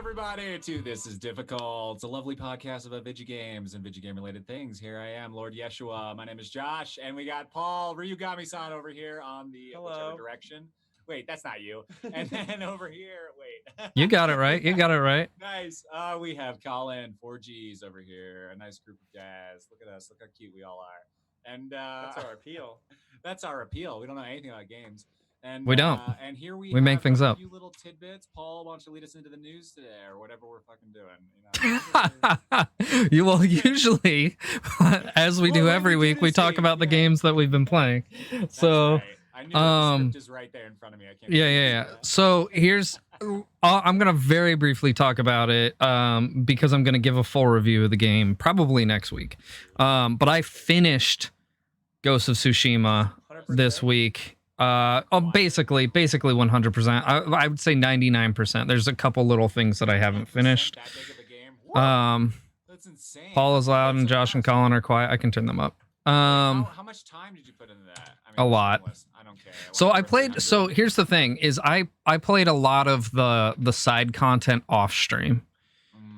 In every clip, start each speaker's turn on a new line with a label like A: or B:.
A: everybody, to This Is Difficult. It's a lovely podcast about video games and video game related things. Here I am, Lord Yeshua. My name is Josh, and we got Paul Ryugami-san over here on the whichever direction. Wait, that's not you. And then over here, wait.
B: You got it right. You got it right.
A: Nice. We have Colin, 4Gs over here. A nice group of guys. Look at us. Look how cute we all are. And
C: that's our appeal.
A: That's our appeal. We don't know anything about games. And,
B: we don't.
A: And here we
B: make things up.
A: A few little tidbits. Paul, why don't you lead us into the news today, or whatever we're fucking doing?
B: You will usually, as we do every week, we talk about the games that we've been playing. So,
A: right. I knew the script is right there in front of me. I can't.
B: Yeah. So here's, I'm gonna very briefly talk about it, because I'm gonna give a full review of the game probably next week. But I finished Ghost of Tsushima
C: 100%.
B: this week. Basically 100%. I would say 99%. There's a couple little things that I haven't finished.
A: That big of a game? That's insane.
B: Paul is loud and Josh and Colin are quiet. I can turn them up.
A: How much time did you put into that? I mean,
B: a lot.
A: I don't care.
B: So I played. So here's the thing: is I played a lot of the side content off stream.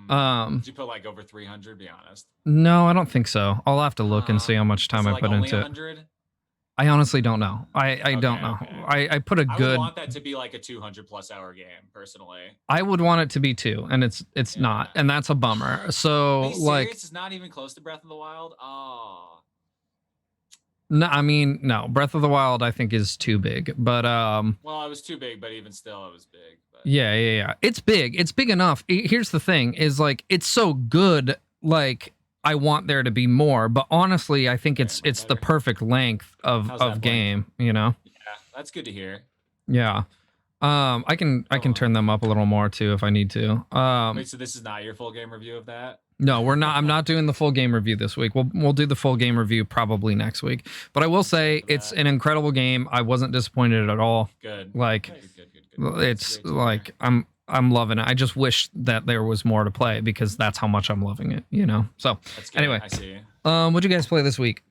A: Did you put like over 300? Be honest.
B: No, I don't think so. I'll have to look and see how much time I put into
A: 100?
B: it. I honestly don't know. I don't know.
A: Okay.
B: I put a good.
A: I would want that to be like a 200+ hour game, personally.
B: I would want it to be 2, and it's not, and that's a bummer. So like,
A: it's not even close to Breath of the Wild. Oh.
B: No, I mean no. Breath of the Wild I think is too big, but
A: Well, it was too big, but even still, it was big. But...
B: Yeah. It's big. It's big enough. Here's the thing: is like it's so good. Like I want there to be more, but honestly, I think it's the perfect length of game. You know.
A: Yeah, that's good to hear.
B: Yeah. I can turn them up a little more too if I need to.
A: Wait, so this is not your full game review of that?
B: No, we're not. I'm not doing the full game review this week. We'll do the full game review probably next week. But I will say it's an incredible game. I wasn't disappointed at all.
A: Good.
B: Like
A: good.
B: It's like I'm loving it. I just wish that there was more to play because that's how much I'm loving it, you know. So anyway,
A: I see.
B: What'd you guys play this week?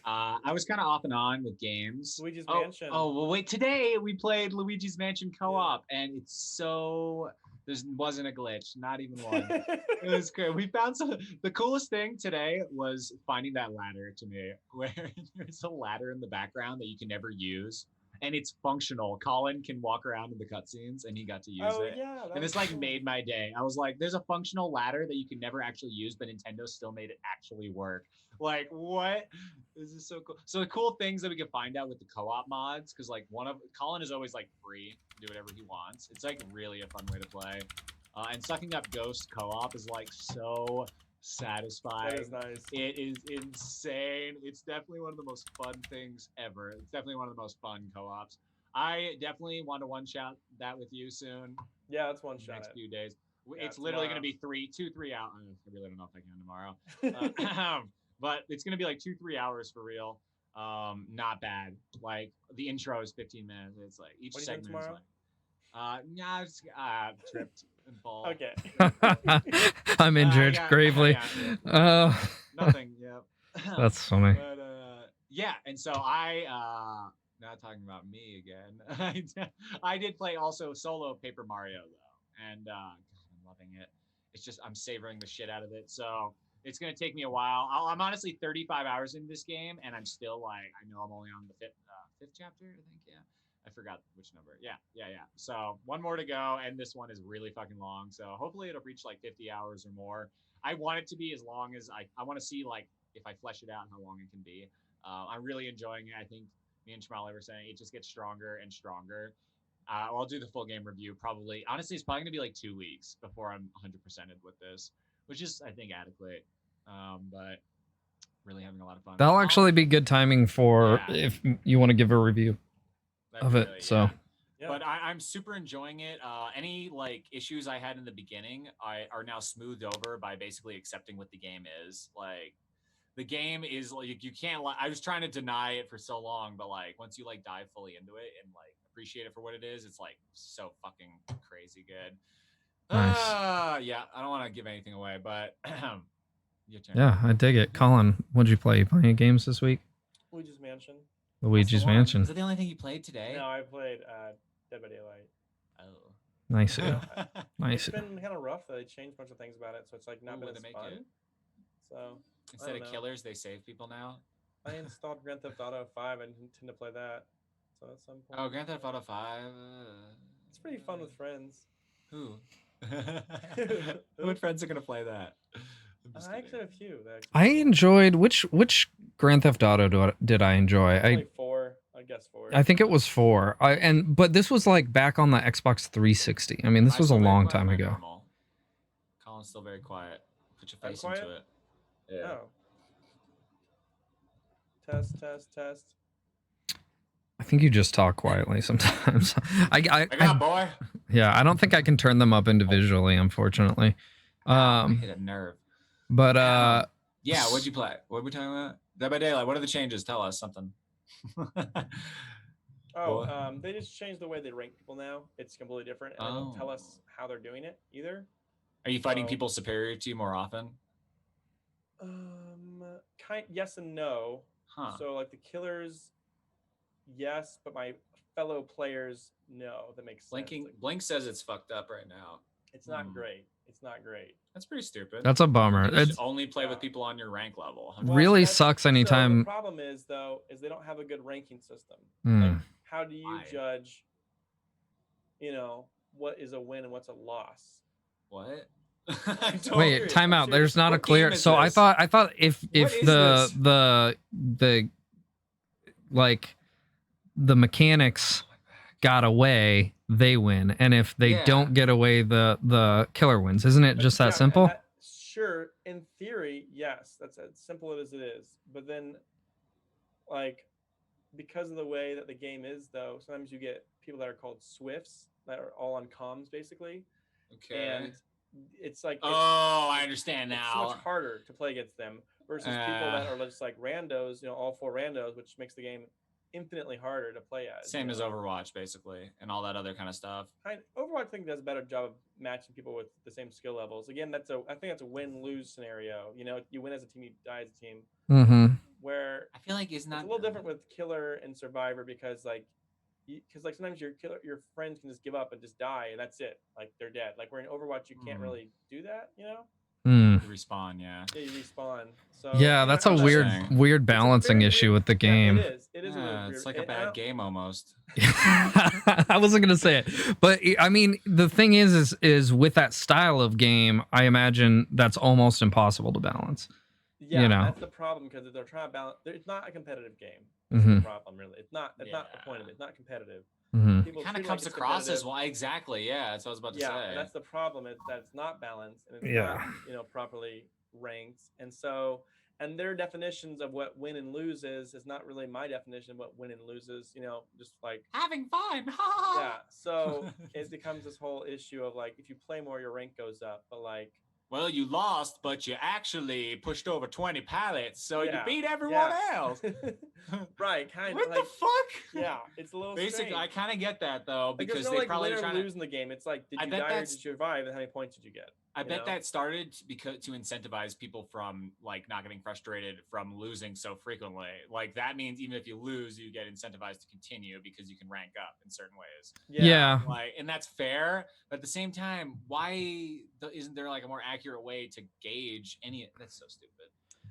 A: I was kind of off and on with games.
C: Luigi's Mansion.
A: Oh, well, wait. Today we played Luigi's Mansion co-op, and it's so... There wasn't a glitch, not even one. It was great. We found some... The coolest thing today was finding that ladder to me, where there's a ladder in the background that you can never use, and it's functional. Colin can walk around in the cutscenes, and he got to use it.
C: Yeah,
A: and this like made my day. I was like, there's a functional ladder that you can never actually use, but Nintendo still made it actually work. Like, what? This is so cool. So the cool things that we can find out with the co-op mods, because like Colin is always like free to do whatever he wants. It's like really a fun way to play. And sucking up Ghost co-op is like so satisfying.
C: That is nice.
A: It is insane. It's definitely one of the most fun things ever. It's definitely one of the most fun co-ops. I definitely want to one-shot that with you soon.
C: Yeah, that's one shot.
A: Next few days.
C: Yeah,
A: it's literally going to be 3 hours. I really don't know if I can tomorrow. But it's going to be like 2-3 hours for real. Not bad. Like the intro is 15 minutes. It's like each segment is like, yeah, I was tripped and fall.
C: Okay.
B: I'm injured gravely.
A: Nothing. Yeah.
B: That's funny.
A: But yeah, and so I not talking about me again. I did play also solo Paper Mario though, and God, I'm loving it. It's just I'm savoring the shit out of it. So it's gonna take me a while. I'm honestly 35 hours in this game, and I'm still like I know I'm only on the fifth chapter. I think I forgot which number. Yeah. So one more to go, and this one is really fucking long. So hopefully it'll reach like 50 hours or more. I want it to be as long as I want to see like if I flesh it out how long it can be. I'm really enjoying it. I think me and Shamali were saying it just gets stronger and stronger. I'll do the full game review probably. Honestly, it's probably gonna be like 2 weeks before I'm 100%ed with this, which is I think adequate. But really having a lot of fun.
B: That'll actually be good timing for if you want to give a review of it. So.
A: Yeah. But I'm super enjoying it. Any like issues I had in the beginning are now smoothed over by basically accepting what the game is. Like the game is like you can't. I was trying to deny it for so long, but like once you like dive fully into it and like appreciate it for what it is, it's like so fucking crazy good.
B: Nice.
A: Yeah, I don't want to give anything away, but your turn.
B: Yeah, I dig it. Colin, what'd you play? You playing any games this week?
C: Luigi's Mansion.
B: Luigi's Mansion.
A: Is that the only thing you played today?
C: No, I played Dead by Daylight.
A: Oh.
B: Nice.
C: It's
B: Nice.
C: been kind of rough though. They changed a bunch of things about it, so it's like not been
A: What'd
C: as
A: they make
C: fun.
A: it?
C: So
A: Instead
C: don't
A: of
C: know.
A: killers, they save people now.
C: I installed Grand Theft Auto 5. I didn't tend to play that. So at some point,
A: Oh, Grand Theft Auto 5.
C: it's pretty fun with friends.
A: Who?
C: Who?
A: What friends are gonna play that? I'm just
C: I actually
A: kidding.
C: have a few. That actually
B: I
C: play it.
B: enjoyed which Grand Theft Auto did I enjoy?
C: Only 4. I guess 4.
B: I think it was 4. But this was like back on the Xbox 360. I mean, this
A: Am I
B: was a
A: still very
B: long
A: quiet?
B: time
A: Am I
B: ago.
A: normal? Colin's still very quiet. Put your
C: I'm
A: face into
C: quiet?
A: it. Yeah.
C: Oh. Test, test, test.
B: I think you just talk quietly sometimes.
A: Wake up, boy.
B: Yeah, I don't think I can turn them up individually, unfortunately.
A: I hit a nerve.
B: But
A: yeah, what'd you play? What were we talking about? Dead by Daylight. What are the changes? Tell us something.
C: They just changed the way they rank people now. It's completely different, and they don't tell us how they're doing it either.
A: Are you fighting people superior to you more often?
C: Yes and no.
A: Huh.
C: So like the killers, yes, but my fellow players, no. That makes sense.
A: Blink says it's fucked up right now.
C: It's not great. It's not great.
A: That's pretty stupid.
B: That's a bummer.
A: You should only play with people on your rank level.
B: Really sucks anytime.
C: So the problem is though, is they don't have a good ranking system. Like, how do you judge? What is a win and what's a loss?
A: What?
B: Wait, time out. There's not a clear. So
A: this?
B: I thought if the like the mechanics got away, they win, and if they don't get away, the killer wins. Isn't it just that simple?
C: Sure, in theory, yes, that's as simple as it is. But then, like, because of the way that the game is, though, sometimes you get people that are called Swifts that are all on comms, basically.
A: Okay.
C: And it's like,
A: I understand now.
C: It's so much harder to play against them versus people that are just like randos, all 4 randos, which makes the game infinitely harder to play as.
A: Same as Overwatch, basically, and all that other kind of stuff.
C: Overwatch, I think, does a better job of matching people with the same skill levels. Again, I think that's a win-lose scenario. You win as a team, you die as a team.
B: Mm-hmm.
C: Where
A: I feel like it's a
C: little different with Killer and Survivor because sometimes your friends can just give up and just die and that's it. Like they're dead. Like we're in Overwatch, you can't really do that.
A: You respawn, yeah.
C: Yeah, you respawn. So
B: yeah, that's a weird balancing issue with the game.
C: It is. It is.
A: It's like a bad game almost.
B: I wasn't gonna say it, but I mean, the thing is with that style of game, I imagine that's almost impossible to balance.
C: Yeah, that's the problem because they're trying to balance. It's not a competitive game. That's the problem, really. It's not. That's not the point of it. It's not competitive.
A: It kind of comes across as exactly. Yeah, that's what I was about to say.
C: Yeah, that's the problem. That it's not balanced and it's not properly ranked. And their definitions of what win and lose is not really my definition of what win and lose is. Just like
A: having fun.
C: Yeah. So it becomes this whole issue of like if you play more, your rank goes up, but like.
A: Well, you lost, but you actually pushed over 20 pallets, so you beat everyone else.
C: Right, kind of.
A: What the fuck?
C: Yeah, it's a little.
A: Basically,
C: strange.
A: I kind of get that though because
C: there's no,
A: they probably
C: win or
A: trying
C: lose in the game. It's like, did you die or did you survive, and how many points did you get?
A: I bet that started to incentivize people from like not getting frustrated from losing so frequently. Like that means even if you lose, you get incentivized to continue because you can rank up in certain ways.
B: Yeah.
A: Like, and that's fair. But at the same time, why isn't there like a more accurate way to gauge any? That's so stupid.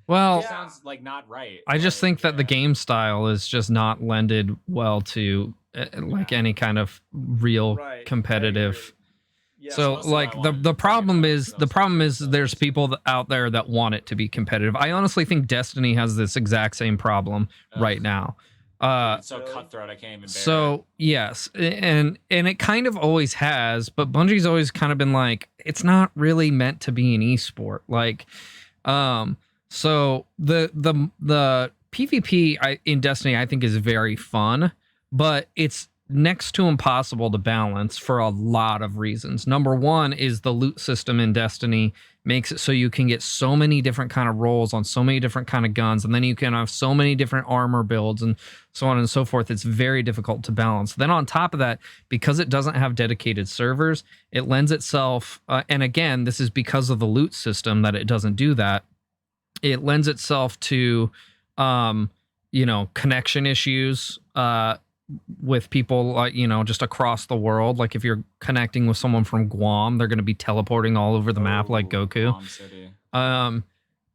B: Well,
A: it sounds like not right.
B: I just think that the game style is just not lended well to like any kind of real competitive. Yeah, so like the problem is there's people out there that want it to be competitive. I honestly think Destiny has this exact same problem right now.
A: It's so cutthroat, I can't even bear
B: so it. Yes, and it kind of always has, but Bungie's always kind of been like, it's not really meant to be an esport. Like, so the PvP in Destiny I think is very fun, but it's next to impossible to balance for a lot of reasons. Number one is the loot system in Destiny makes it so you can get so many different kind of rolls on so many different kind of guns, and then you can have so many different armor builds and so on and so forth. It's very difficult to balance. Then on top of that, because it doesn't have dedicated servers, it lends itself, and again, this is because of the loot system that it doesn't do that. It lends itself to, connection issues, with people like, you know, just across the world. Like if you're connecting with someone from Guam, they're going to be teleporting all over the map like Goku.
A: Guam City.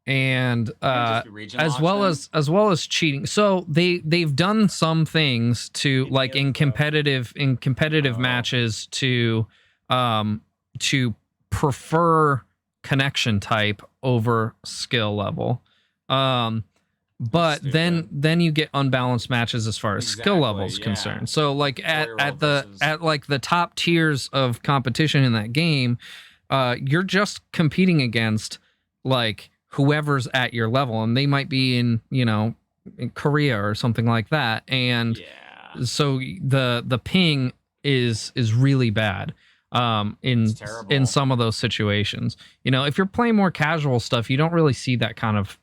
B: And
A: just be region
B: as
A: locked
B: well
A: then?
B: as well as cheating. So they've done some things to like in competitive matches to prefer connection type over skill level. But then you get unbalanced matches as far as skill levels concerned. So like at like the top tiers of competition in that game, you're just competing against like whoever's at your level, and they might be in, you know, in Korea or something like that. And so the ping is really bad in some of those situations. You know, if you're playing more casual stuff, you don't really see that kind of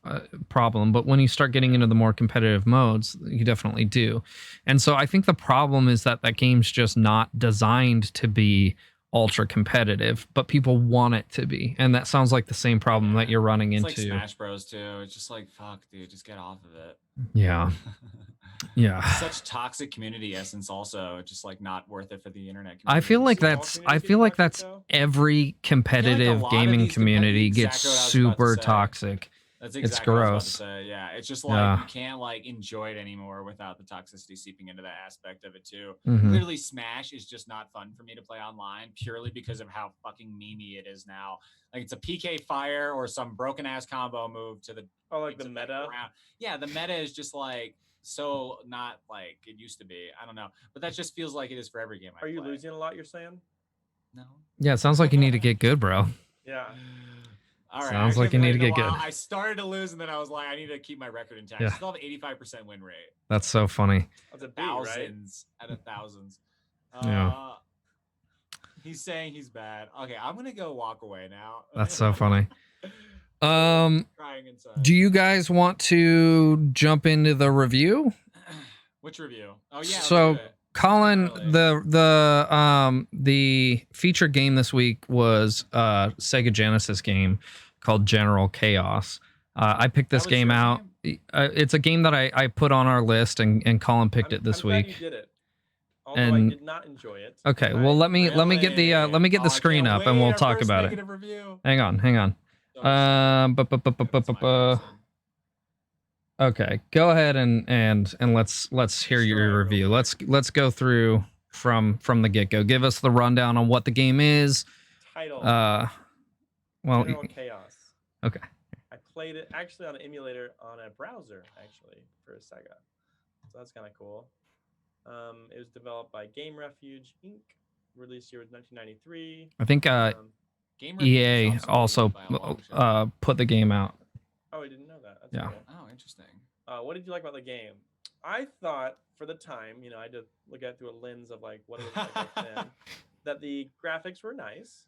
B: problem, but when you start getting into the more competitive modes, you definitely do. And so I think the problem is that game's just not designed to be ultra competitive, but people want it to be, and that sounds like the same problem that you're running into.
A: It's like Smash Bros too. It's just like, fuck, dude, just get off of it.
B: Yeah. Yeah.
A: Such toxic community essence also. It's just like not worth it for the internet community.
B: I feel like that's every competitive gaming community gets super toxic.
A: That's exactly
B: it's gross.
A: What I was about to say. Yeah, it's just like you can't like enjoy it anymore without the toxicity seeping into that aspect of it too. Literally, Smash is just not fun for me to play online purely because of how fucking memey it is now. Like it's a PK fire or some broken ass combo move to the
C: the meta.
A: Yeah, the meta is just like so not like it used to be. I don't know, but that just feels like it is for every game.
C: Are you losing a lot? You're saying?
A: No.
B: Yeah, it sounds like you need to get good, bro.
C: Yeah.
A: All right.
B: Sounds like you need to get good.
A: I started to lose, and then I was like, I need to keep my record intact.
B: Yeah.
A: I still have 85% win rate.
B: That's so funny.
C: That's a
A: thousands out of thousands.
B: Yeah.
A: He's saying he's bad. Okay, I'm gonna go walk away now.
B: That's so funny.
A: Crying inside.
B: Do you guys want to jump into the review?
A: Which review? Oh yeah.
B: So Colin, the featured game this week was a Sega Genesis game called General Chaos. I picked this game out. It's a game that I put on our list, and Colin picked it this week.
C: You did it. Although I did not enjoy it.
B: Okay, well let me get the screen up and we'll talk about it. Hang on. Okay, go ahead and let's hear your review. Let's go through from the get-go. Give us the rundown on what the game is.
C: Title.
B: General
C: Chaos.
B: Okay.
C: I played it actually on an emulator on a browser actually for a Sega. So that's kind of cool. It was developed by Game Refuge Inc. Released year was 1993.
B: I think EA also put the game out.
C: Oh, I didn't know that. That's
B: yeah.
C: Cool.
A: Oh, interesting.
C: What did you like about the game? I thought for the time, I had to look at it through a lens of like what it was like back then, that the graphics were nice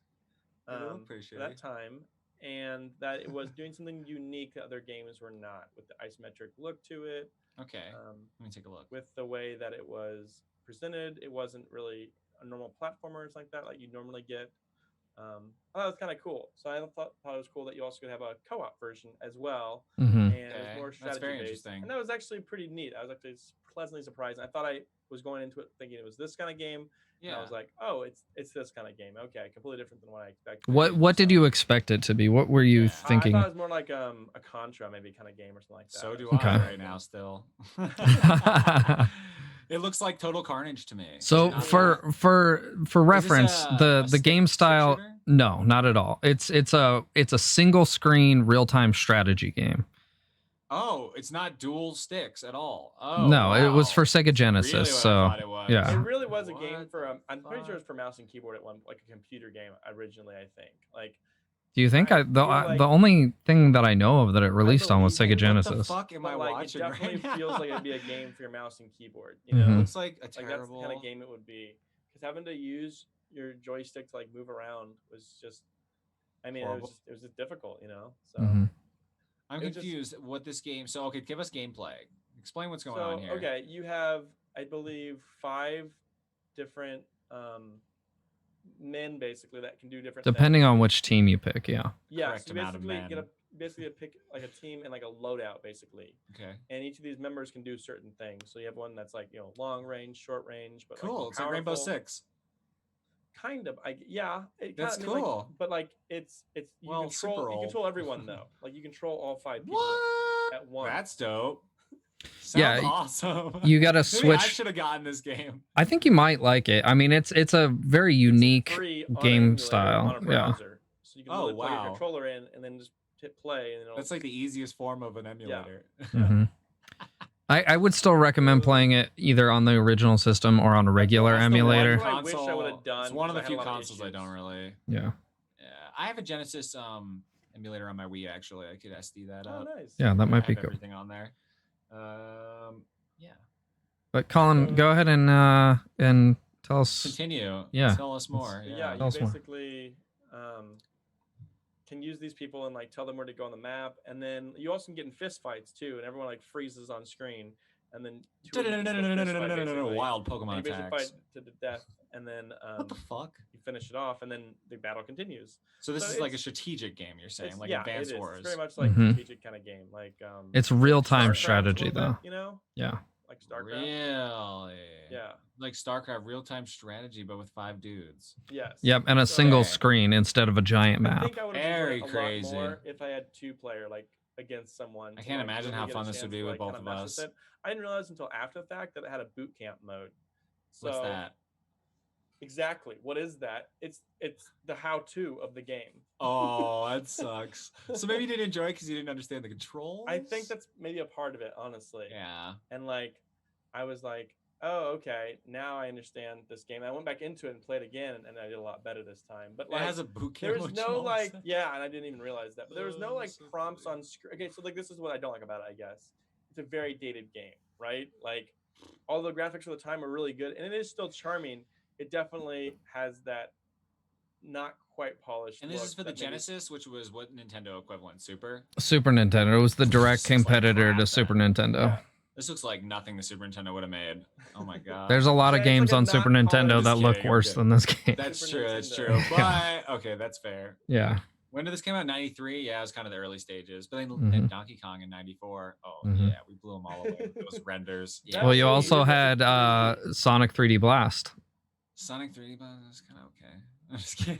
C: for that time, and that it was doing something unique that other games were not, with the isometric look to it.
A: Okay. Let me take a look.
C: With the way that it was presented, it wasn't really a normal platformer or something like that, like you normally get. I thought it was kind of cool. So I thought it was cool that you also could have a co-op version as well, and it was more strategy based. And that was actually pretty neat. I was actually pleasantly surprised. I thought I was going into it thinking it was this kind of game. Yeah. And I was like, oh, it's this kind of game. Okay, completely different than what I expected.
B: What did you expect it to be? What were you thinking?
C: I thought it was more like a Contra maybe kind of game or something like that.
A: So do I right now still. It looks like Total Carnage to me.
B: So for reference, the game style, no, not at all. It's a single screen real-time strategy game.
A: Oh, it's not dual sticks at all. Oh,
B: no, it was for Sega Genesis.
A: Really
B: so yeah,
C: it really was a game for. I'm pretty sure it was for mouse and keyboard at one, like a computer game originally. I think. Like,
B: do you think the only thing that I know of that it released on was Sega Genesis?
A: What the fuck am I watching?
C: It definitely
A: right
C: feels
A: now?
C: like it'd be a game for your mouse and keyboard. You know,
A: It looks like a terrible.
C: That's the kind of game it would be, because having to use your joystick to like move around was just. I mean, it was just difficult. So.
A: I'm confused what this game. So, okay, give us gameplay. Explain what's going on here.
C: Okay, you have, I believe, 5 different men basically that can do different.
B: Depending on which team you pick, yeah.
C: Yeah, so you basically basically pick like a team and like a loadout basically,
A: Okay.
C: and each of these members can do certain things. So you have one that's like long range, short range, but like
A: Cool.
C: more
A: It's like Rainbow
C: powerful.
A: Six.
C: Kind of, yeah. It
A: That's
C: kind of, I mean, like,
A: cool.
C: but like it's you
A: Well, super
C: you
A: old.
C: control everyone though. Like you control all 5 people
A: What?
C: at once.
A: That's dope.
B: Yeah,
A: Sounds awesome.
B: You got to
A: Maybe I
B: switch.
A: should have gotten this game.
B: I think you might like it. I mean, it's a very unique
C: free on an
B: game
C: emulator
B: style.
C: on a
B: Yeah.
C: browser. So you can
A: Oh,
C: literally plug your
A: wow.
C: controller in and then just hit play, and it'll,
A: That's like the easiest form of an emulator.
B: hmm I would still recommend playing it either on the original system or on a regular
C: That's the one
B: emulator.
C: where I wish I would have done.
A: It's one of the
C: because I
A: few
C: had a lot of
A: consoles I
C: issues.
A: don't really.
B: Yeah.
A: Yeah, I have a Genesis emulator on my Wii. Actually, I could SD that
C: Oh,
A: up.
C: nice.
B: Yeah, that
A: I
B: might be
A: have
B: cool.
A: everything on there. Yeah.
B: But Colin, go ahead and tell us.
A: Continue.
B: Yeah.
A: Tell us more.
C: But
A: Yeah.
C: you
B: Tell us more.
C: basically can use these people and like tell them where to go on the map, and then you also can get in fist fights too, and everyone like freezes on screen, and then two of them can still fist fight, basically.
A: Wild
C: And
A: Pokemon
C: you basically
A: attacks.
C: fight to the death, and then
A: What the fuck?
C: you finish it off, and then the battle continues.
A: So this
C: So
A: is like a
C: it's-
A: strategic game. You're saying,
C: It's,
A: like
C: yeah,
A: Advance
C: it is.
A: Wars.
C: It's very much like
B: Mhm.
C: strategic kind of game, like
B: It's real-time
C: StarCraft a
B: strategy,
C: little
B: though.
C: bit, you know,
B: Yeah.
C: like StarCraft.
A: Really?
C: Yeah.
A: Like StarCraft real-time strategy, but with 5 dudes.
C: Yes.
B: Yep, and a
C: So-
B: single
A: Okay.
B: screen instead of a giant
C: I
B: map.
C: think I would have
A: Very
C: enjoyed it a
A: crazy.
C: lot more if I had 2-player, like against someone.
A: I
C: to,
A: can't
C: like,
A: imagine
C: really
A: how
C: get a
A: fun this would
C: chance
A: be
C: to,
A: with
C: like,
A: both
C: kinda
A: of
C: mess
A: us.
C: with it. I didn't realize until after the fact that it had a boot camp mode. So
A: What's that?
C: exactly, what is that? It's the how-to of the game.
A: Oh, that sucks. So maybe you didn't enjoy it because you didn't understand the controls?
C: I think that's maybe a part of it, honestly.
A: Yeah.
C: And like, I was like, oh, okay, now I understand this game. I went back into it and played again, and I did a lot better this time. But
A: It
C: like,
A: has a boot camp.
C: there was
A: mode,
C: no
A: Jamal
C: like,
A: said.
C: yeah, and I didn't even realize that. But there was no
A: Oh,
C: like
A: so
C: prompts
A: funny.
C: on screen. Okay, so like this is what I don't like about it. I guess it's a very dated game, right? Like, all the graphics for the time are really good, and it is still charming. It definitely has that not quite polished.
A: And this
C: look
A: is for the
C: that maybe-
A: Genesis, which was what Nintendo equivalent? Super?
B: Super Nintendo. It was the direct
A: This looks like
B: competitor
A: crap,
B: to Super
A: then.
B: Nintendo.
C: Yeah.
A: This looks like nothing the Super Nintendo would have made. Oh my god.
B: There's a lot of
C: Yeah, it's
B: games
C: like a
B: on
C: not
B: Super Nintendo
C: polished-
B: that look
A: Okay,
B: worse
A: okay.
B: than this game.
A: That's
C: Super
A: true. That's
C: Nintendo.
A: true.
B: Yeah.
A: But okay, that's fair.
B: Yeah.
A: When did this come out? 93? Yeah, it was kind of the early stages. But then
B: Mhm.
A: Donkey Kong in 94. Oh,
B: Mhm.
A: yeah, we blew them all away with those renders. Yeah.
B: Well, you
C: Absolutely.
B: also
C: You're
B: had
C: right.
B: Sonic 3D Blast.
A: Sonic 3D, but it was kind of okay. I'm just kidding.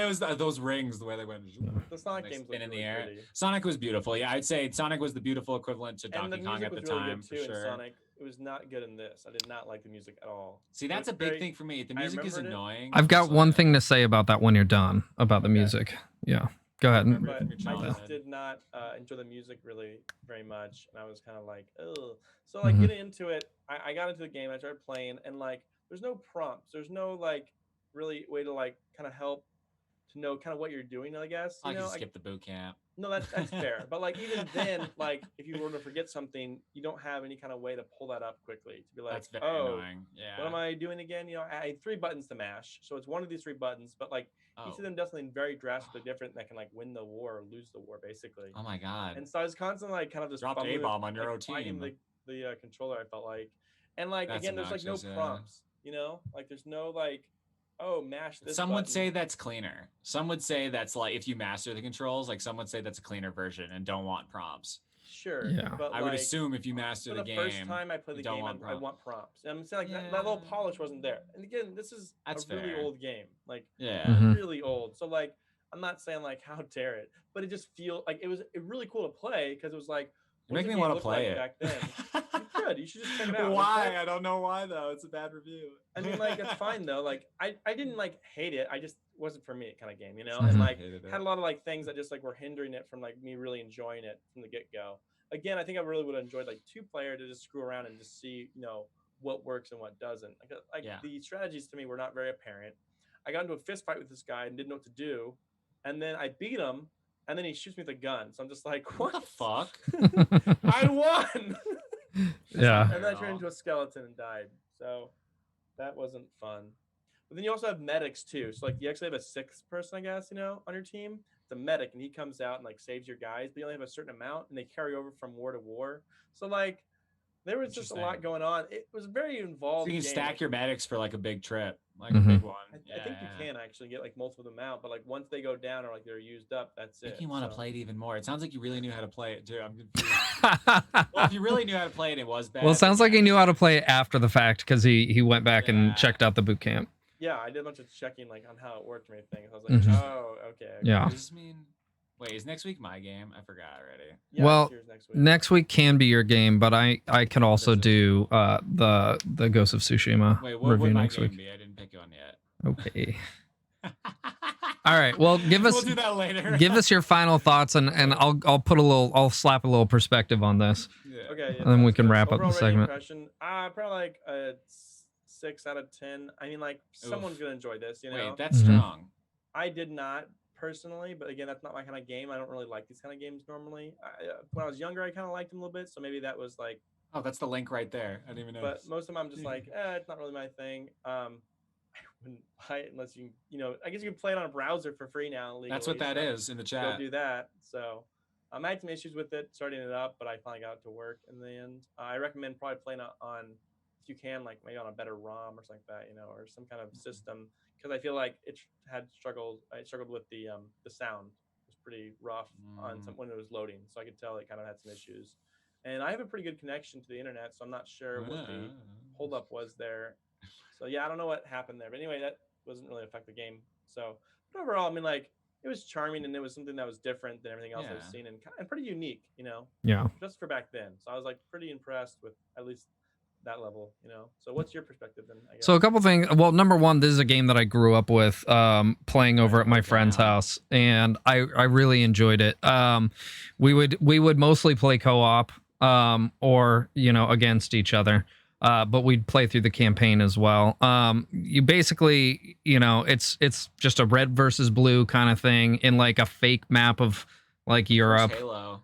A: It was those rings, the way they went.
C: The Sonic
A: they
C: games
A: spin
C: look
A: in the
C: really
A: air.
C: pretty.
A: Sonic was beautiful. Yeah, I'd say Sonic was the beautiful equivalent to
C: And
A: Donkey
C: the
A: Kong
C: music
A: at the
C: was really
A: time,
C: good
A: for
C: too in
A: sure.
C: Sonic. It was not good in this. I did not like the music at all.
A: See,
C: It
A: that's
C: was
A: a big
C: very-
A: thing for me. The
C: I
A: music is
C: remembered it.
A: annoying.
B: I've got
A: for
B: one
A: Sonic.
B: thing to say about that when you're done about the
C: Okay.
B: music. Yeah. Go ahead.
A: Remember
C: But
A: from your
C: I just
A: childhood.
C: did not enjoy the music really very much, and I was kind of like, oh. So like
B: Mhm.
C: getting into it, I got into the game. I started playing, and like, there's no prompts. There's no like really way to like kind of help to know kind of what you're doing. I guess
A: I
C: you
A: can
C: know.
A: skip the boot camp.
C: No, that's fair. But like even then, like if you were to forget something, you don't have any kind of way to pull that up quickly to be like,
A: That's very
C: oh,
A: annoying. Yeah.
C: what am I doing again? You know, I had 3 buttons to mash, so it's one of these 3 buttons, but like each
A: Oh.
C: of them does something very drastically different that can like win the war or lose the war basically.
A: Oh my god.
C: And so I was constantly like kind of just
A: Dropped
C: fumbling with,
A: A-bomb on your
C: like,
A: own
C: fighting
A: team.
C: the controller. I felt like, and like
A: That's
C: again, there's like no
A: obnoxious, yeah.
C: prompts. You know, like there's no like, oh, mash this.
A: Some would
C: button.
A: say that's cleaner. Some would say that's like if you master the controls, like some would say that's a cleaner version and don't want prompts.
C: Sure.
B: Yeah.
C: But
A: I would
C: like,
A: assume if you master
C: for
A: the
C: the
A: game,
C: first time I played the
A: you don't
C: game,
A: want
C: I want prompts. And I'm saying like that little
A: Yeah.
C: polish wasn't there. And again, this is
A: That's
C: a really
A: fair.
C: old game, like
A: yeah.
B: Mhm.
C: really old. So like, I'm not saying like how dare it, but it just feel like it was really cool to play because it was like,
A: You
C: what
A: make
C: does
A: me
C: the game
A: want to
C: look
A: play
C: like
A: it.
C: back then. You could. You should just check it out. Like,
A: Why?
C: play-
A: I don't know why though. It's a bad review.
C: I mean, like it's fine though. Like I didn't like hate it. I just wasn't for me kind of game, you know.
B: Mhm.
C: And like
A: Hated it.
C: had a lot of like things that just like were hindering it from like me really enjoying it from the get go. Again, I think I really would have enjoyed like 2-player to just screw around and just see, you know, what works and what doesn't. Like
A: Yeah.
C: the strategies to me were not very apparent. I got into a fist fight with this guy and didn't know what to do, and then I beat him, and then he shoots me with a gun. So I'm just like,
A: What
C: what
A: the fuck?
C: I won.
B: Yeah.
C: And then I turned into a skeleton and died. So that wasn't fun. But then you also have medics too. So like you actually have a 6th person, I guess, you know, on your team. It's a medic, and he comes out and like saves your guys, but you only have a certain amount, and they carry over from war to war. So like There was just a lot going on. It was a very involved.
A: So you can
C: game.
A: stack your medics for like a big trip, like
B: Mhm.
A: a big one.
C: I think you can actually get like multiple of them out, but like once they go down or like they're used up, that's it.
A: You want to play it even more. It sounds like you really knew how to play it too. I'm confused.
B: Well,
A: Well, if you really knew how to play it, it was bad.
B: it sounds like he knew how to play it after the fact because he went back and checked out the boot camp.
C: Yeah, I did a bunch of checking like on how it worked and everything. So I was like, oh, okay.
B: Yeah.
A: Does this mean? Wait, is next week my game? I forgot already.
C: Yeah,
B: Well,
C: next week.
B: next week can be your game, but I can also do the Ghost of Tsushima
A: Wait,
B: review
A: would my
B: next
A: game
B: week.
A: be? I didn't pick one yet.
B: Okay. All right. Well, give us
A: We'll do that later.
B: give us your final thoughts, and I'll slap a little perspective on this.
A: Yeah.
C: Okay.
B: And then we can wrap up the segment.
C: Impression, probably like a 6 out of 10. I mean, like someone's gonna enjoy this, you know.
A: Wait, that's
B: Mhm.
A: strong.
C: I did not personally, but again, that's not my kind of game. I don't really like these kind of games normally. When I was younger, I kind of liked them a little bit, so maybe that was like.
A: Oh, that's the link right there. I didn't even know.
C: But most of them, I'm just like, it's not really my thing. I wouldn't buy it unless you know. I guess you can play it on a browser for free now. Legally,
A: That's what that is in the chat.
C: Go do that. So I had some issues with it starting it up, but I finally got it to work in the end. I recommend probably playing it on, if you can, like maybe on a better ROM or something like that, you know, or some kind of system, because I feel like it had struggled. I struggled with the sound. It was pretty rough on when it was loading, so I could tell it kind of had some issues. And I have a pretty good connection to the internet, so I'm not sure what the holdup was there. So yeah, I don't know what happened there, but anyway, that wasn't really affect the game. So but overall, I mean, like it was charming and it was something that was different than everything else I've seen and pretty unique, you know.
B: Yeah.
C: Just for back then, so I was like pretty impressed with at least that level, you know. So what's your perspective then? I guess?
B: So a couple things. Well, number one, this is a game that I grew up with playing over at my friend's house, and I really enjoyed it. We would mostly play co-op or against each other. But we'd play through the campaign as well. You basically, it's just a red versus blue kind of thing in like a fake map of like Europe.
A: Halo.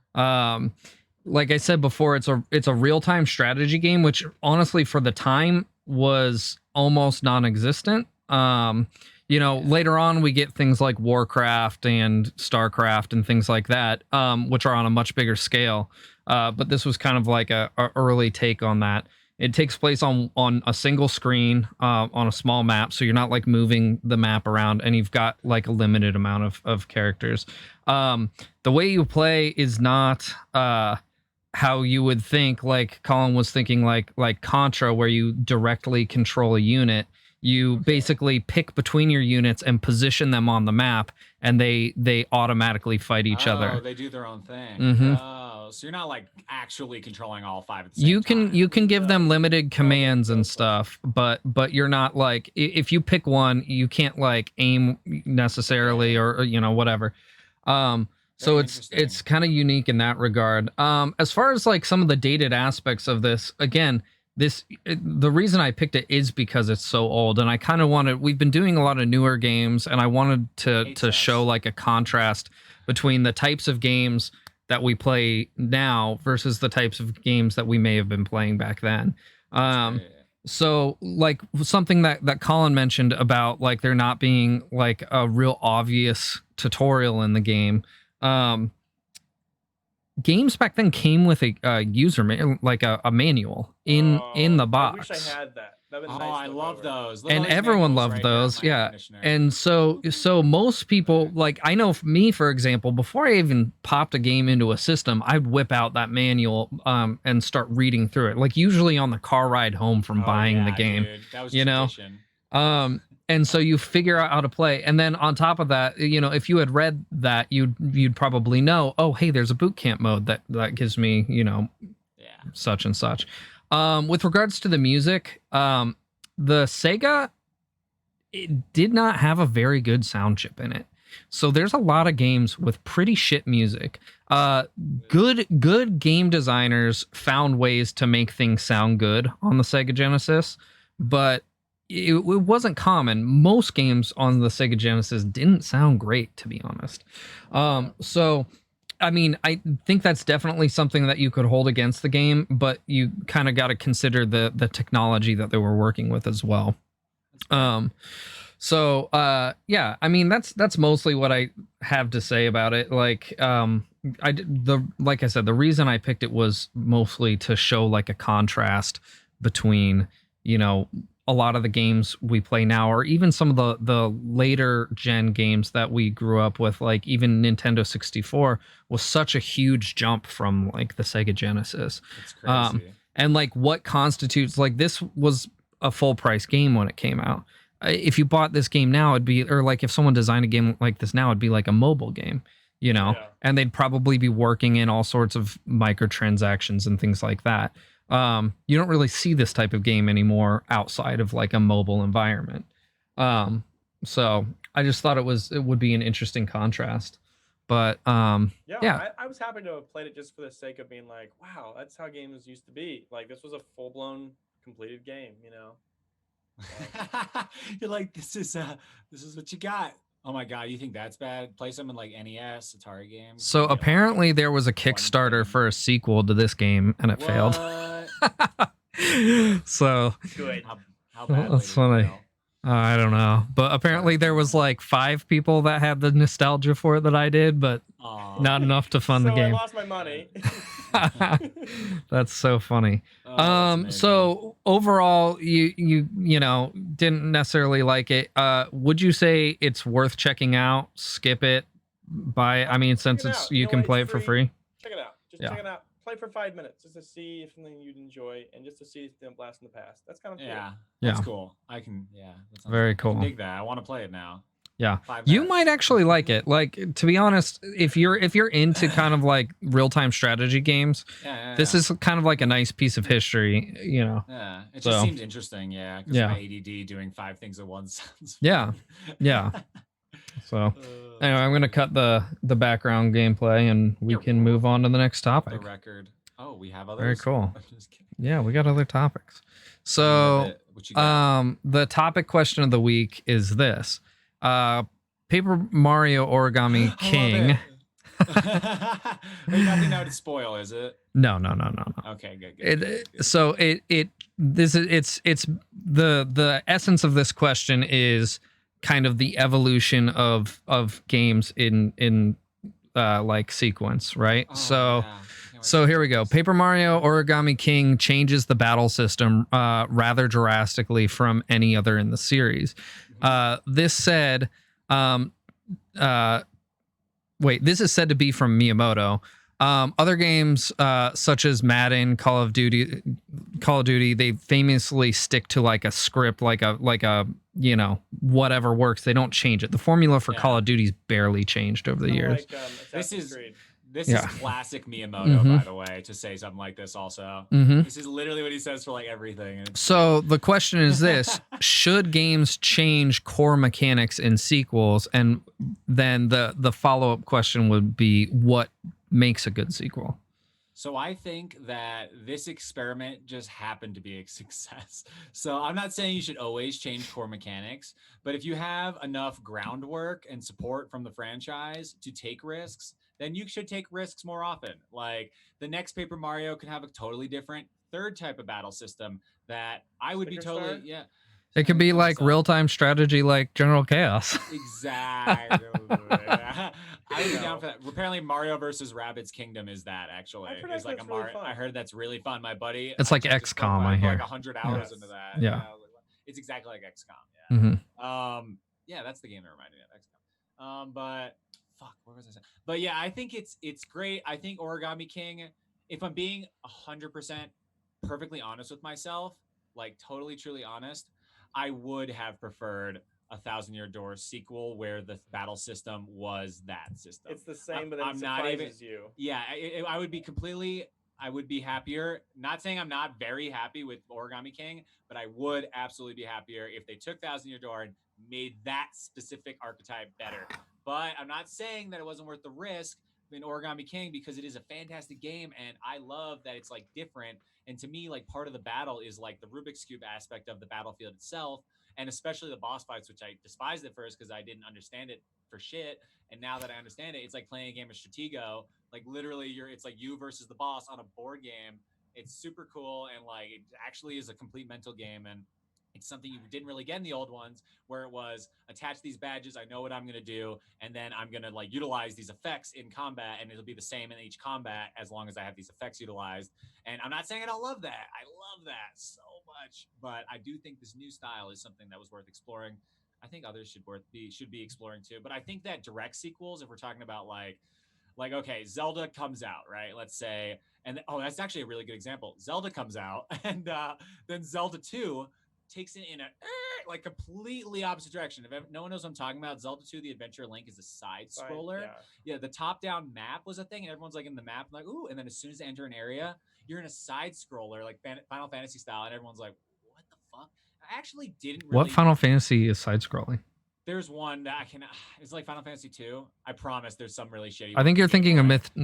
B: Like I said before, it's a real-time strategy game, which honestly for the time was almost non-existent. Later on we get things like Warcraft and Starcraft and things like that, which are on a much bigger scale. But this was kind of like a early take on that. It takes place on a single screen on a small map, so you're not like moving the map around, and you've got like a limited amount of characters. The way you play is not how you would think. Like Colin was thinking, like Contra, where you directly control a unit. You basically pick between your units and position them on the map, and they automatically fight each other.
A: Oh, they do their own thing.
B: Mm-hmm.
A: Oh, so you're not like actually controlling all five at the same time.
B: You can give them limited commands and stuff, but you're not like, if you pick one, you can't like aim necessarily or whatever. So it's kind of unique in that regard. As far as like some of the dated aspects of this, again, the reason I picked it is because it's so old, and I kind of we've been doing a lot of newer games, and I wanted to show like a contrast between the types of games that we play now versus the types of games that we may have been playing back then. So like something that Colin mentioned about like there not being like a real obvious tutorial in the game. Games back then came with a user like a manual in the box.
C: I wish I had that.
A: I love those.
B: And everyone loved those. Yeah. And so most people, like I know me, for example, before I even popped a game into a system, I'd whip out that manual and start reading through it. Like usually on the car ride home from buying the game,
A: dude. That was tradition.
B: And so you figure out how to play. And then on top of that, if you had read that, you'd probably know, oh, hey, there's a boot camp mode that gives me, such and such. With regards to the music, the Sega, it did not have a very good sound chip in it. So there's a lot of games with pretty shit music. Good game designers found ways to make things sound good on the Sega Genesis, but it wasn't common. Most games on the Sega Genesis didn't sound great, to be honest. So, I mean, I think that's definitely something that you could hold against the game, but you kind of got to consider the technology that they were working with as well. Yeah, I mean, that's mostly what I have to say about it. Like like I said, the reason I picked it was mostly to show like a contrast between, you know, a lot of the games we play now, or even some of the later gen games that we grew up with, like even Nintendo 64 was such a huge jump from like the Sega Genesis.
A: It's crazy.
B: And like what constitutes, like, this was a full price game when it came out. If you bought this game now, it'd be, or like if someone designed a game like this now, it'd be like a mobile game, you know, and they'd probably be working in all sorts of microtransactions and things like that. You don't really see this type of game anymore outside of like a mobile environment. So I just thought it would be an interesting contrast. But yeah.
C: I was happy to have played it just for the sake of being like, wow, that's how games used to be. Like, this was a full-blown completed game, you know.
A: You're like, this is what you got. Oh my god, you think that's bad? Play something like NES, Atari games.
B: So apparently there was a Kickstarter for a sequel to this game, and it failed. So
A: good. How bad?
B: That's funny. I don't know, but apparently there was like 5 people that had the nostalgia for it that I did, but not enough to fund the game.
C: I lost my money.
B: That's so funny. So overall, you know, didn't necessarily like it. Would you say it's worth checking out? Skip it? I mean, since you can play it for free.
C: Check it out. Just check it out. Play for 5 minutes just to see if something you'd enjoy, and just to see if it's blast in the past. That's kind of cool.
A: That's cool. I can. Yeah, that's
B: very cool.
A: I dig that. I want to play it now.
B: Yeah, you might actually like it. Like, to be honest, if you're into kind of like real-time strategy games, this is kind of like a nice piece of history, you know.
A: Yeah, it just seems interesting. Yeah, because my ADD doing 5 things at once sounds fun.
B: Yeah. So anyway, I'm gonna cut the background gameplay, and we can move on to the next topic.
A: The record. Oh, we have others.
B: Very cool. Yeah, we got other topics. So the topic question of the week is this. Paper Mario Origami King.
A: Nothing now to spoil, is it?
B: No.
A: Okay, good.
B: So it's the essence of this question is kind of the evolution of games in like sequence, right? So here we go. Paper Mario Origami King changes the battle system rather drastically from any other in the series. This said, this is said to be from Miyamoto. Other games such as Madden, Call of Duty, they famously stick to like a script, like a you know, whatever works. They don't change it. The formula for Call of Duty's barely changed over the years.
A: This is classic Miyamoto, by the way, to say something like this also. This is literally what he says for like everything.
B: So the question is this: should games change core mechanics in sequels? And then the follow-up question would be, what makes a good sequel?
A: So I think that this experiment just happened to be a success. So I'm not saying you should always change core mechanics, but if you have enough groundwork and support from the franchise to take risks, then you should take risks more often. Like, the next Paper Mario could have a totally different third type of battle system that I would be totally,
B: It could be like real-time strategy, like General Chaos.
A: Exactly. I would be down for that. Apparently, Mario versus Rabbids Kingdom is that, actually. It's like a Mario. I heard that's really fun. My buddy.
B: It's like XCOM, I hear.
A: Like 100 hours into that.
B: Yeah.
A: It's exactly like XCOM. Yeah. That's the game that reminded me of XCOM. But fuck, what was I saying? But yeah, I think it's great. I think Origami King, if I'm being 100% perfectly honest with myself, like totally truly honest, I would have preferred a 1,000-Year Door sequel where the battle system was that system.
C: It's the same, but then it surprises you.
A: Yeah, I would be happier. Not saying I'm not very happy with Origami King, but I would absolutely be happier if they took 1,000-Year Door and made that specific archetype better. But I'm not saying that it wasn't worth the risk in Origami King, because it is a fantastic game, and I love that it's like different. And to me, like, part of the battle is like the Rubik's Cube aspect of the battlefield itself, and especially the boss fights, which I despised at first because I didn't understand it for shit. And now that I understand it, it's like playing a game of Stratego. Like, literally, it's like you versus the boss on a board game. It's super cool, and like, it actually is a complete mental game, and It's something you didn't really get in the old ones, where it was attach these badges. I know what I'm going to do. And then I'm going to like utilize these effects in combat, and it'll be the same in each combat as long as I have these effects utilized. And I'm not saying I don't love that. I love that so much, but I do think this new style is something that was worth exploring. I think others should be exploring too. But I think that direct sequels, if we're talking about like okay, Zelda comes out, right? Let's say, and that's actually a really good example. Zelda comes out, and then Zelda 2 takes it in a like completely opposite direction. If no one knows what I'm talking about, Zelda 2: The Adventure of Link is a side scroller. Yeah, the top-down map was a thing, and everyone's like in the map, like ooh, and then as soon as they enter an area, you're in a side scroller, like Final Fantasy style, and everyone's like, what the fuck? I actually didn't really.
B: What Final Fantasy is side scrolling?
A: There's one that I can. It's like Final Fantasy 2. I promise. There's some really shitty.
B: I think you're thinking of Mystic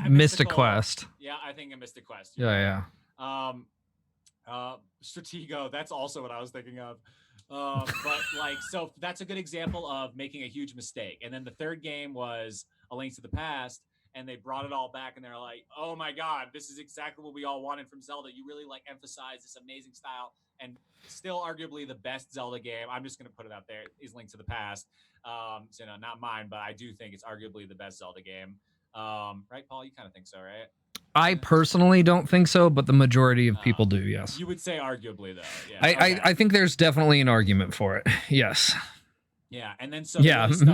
A: Mystical.
B: Quest.
A: Yeah, I think of Mystic Quest.
B: Yeah.
A: Stratego. That's also what I was thinking of. But like, so that's a good example of making a huge mistake. And then the third game was A Link to the Past, and they brought it all back, and they're like, oh my god, this is exactly what we all wanted from Zelda. You really like emphasize this amazing style, and still arguably the best Zelda game. I'm just gonna put it out there, is Link to the Past. So no, not mine, but I do think it's arguably the best Zelda game. Right, Paul? You kind of think so, right?
B: I personally don't think so, but the majority of people do. Yes.
A: You would say arguably, though. Yeah.
B: I think there's definitely an argument for it. Yes.
A: Yeah, and then so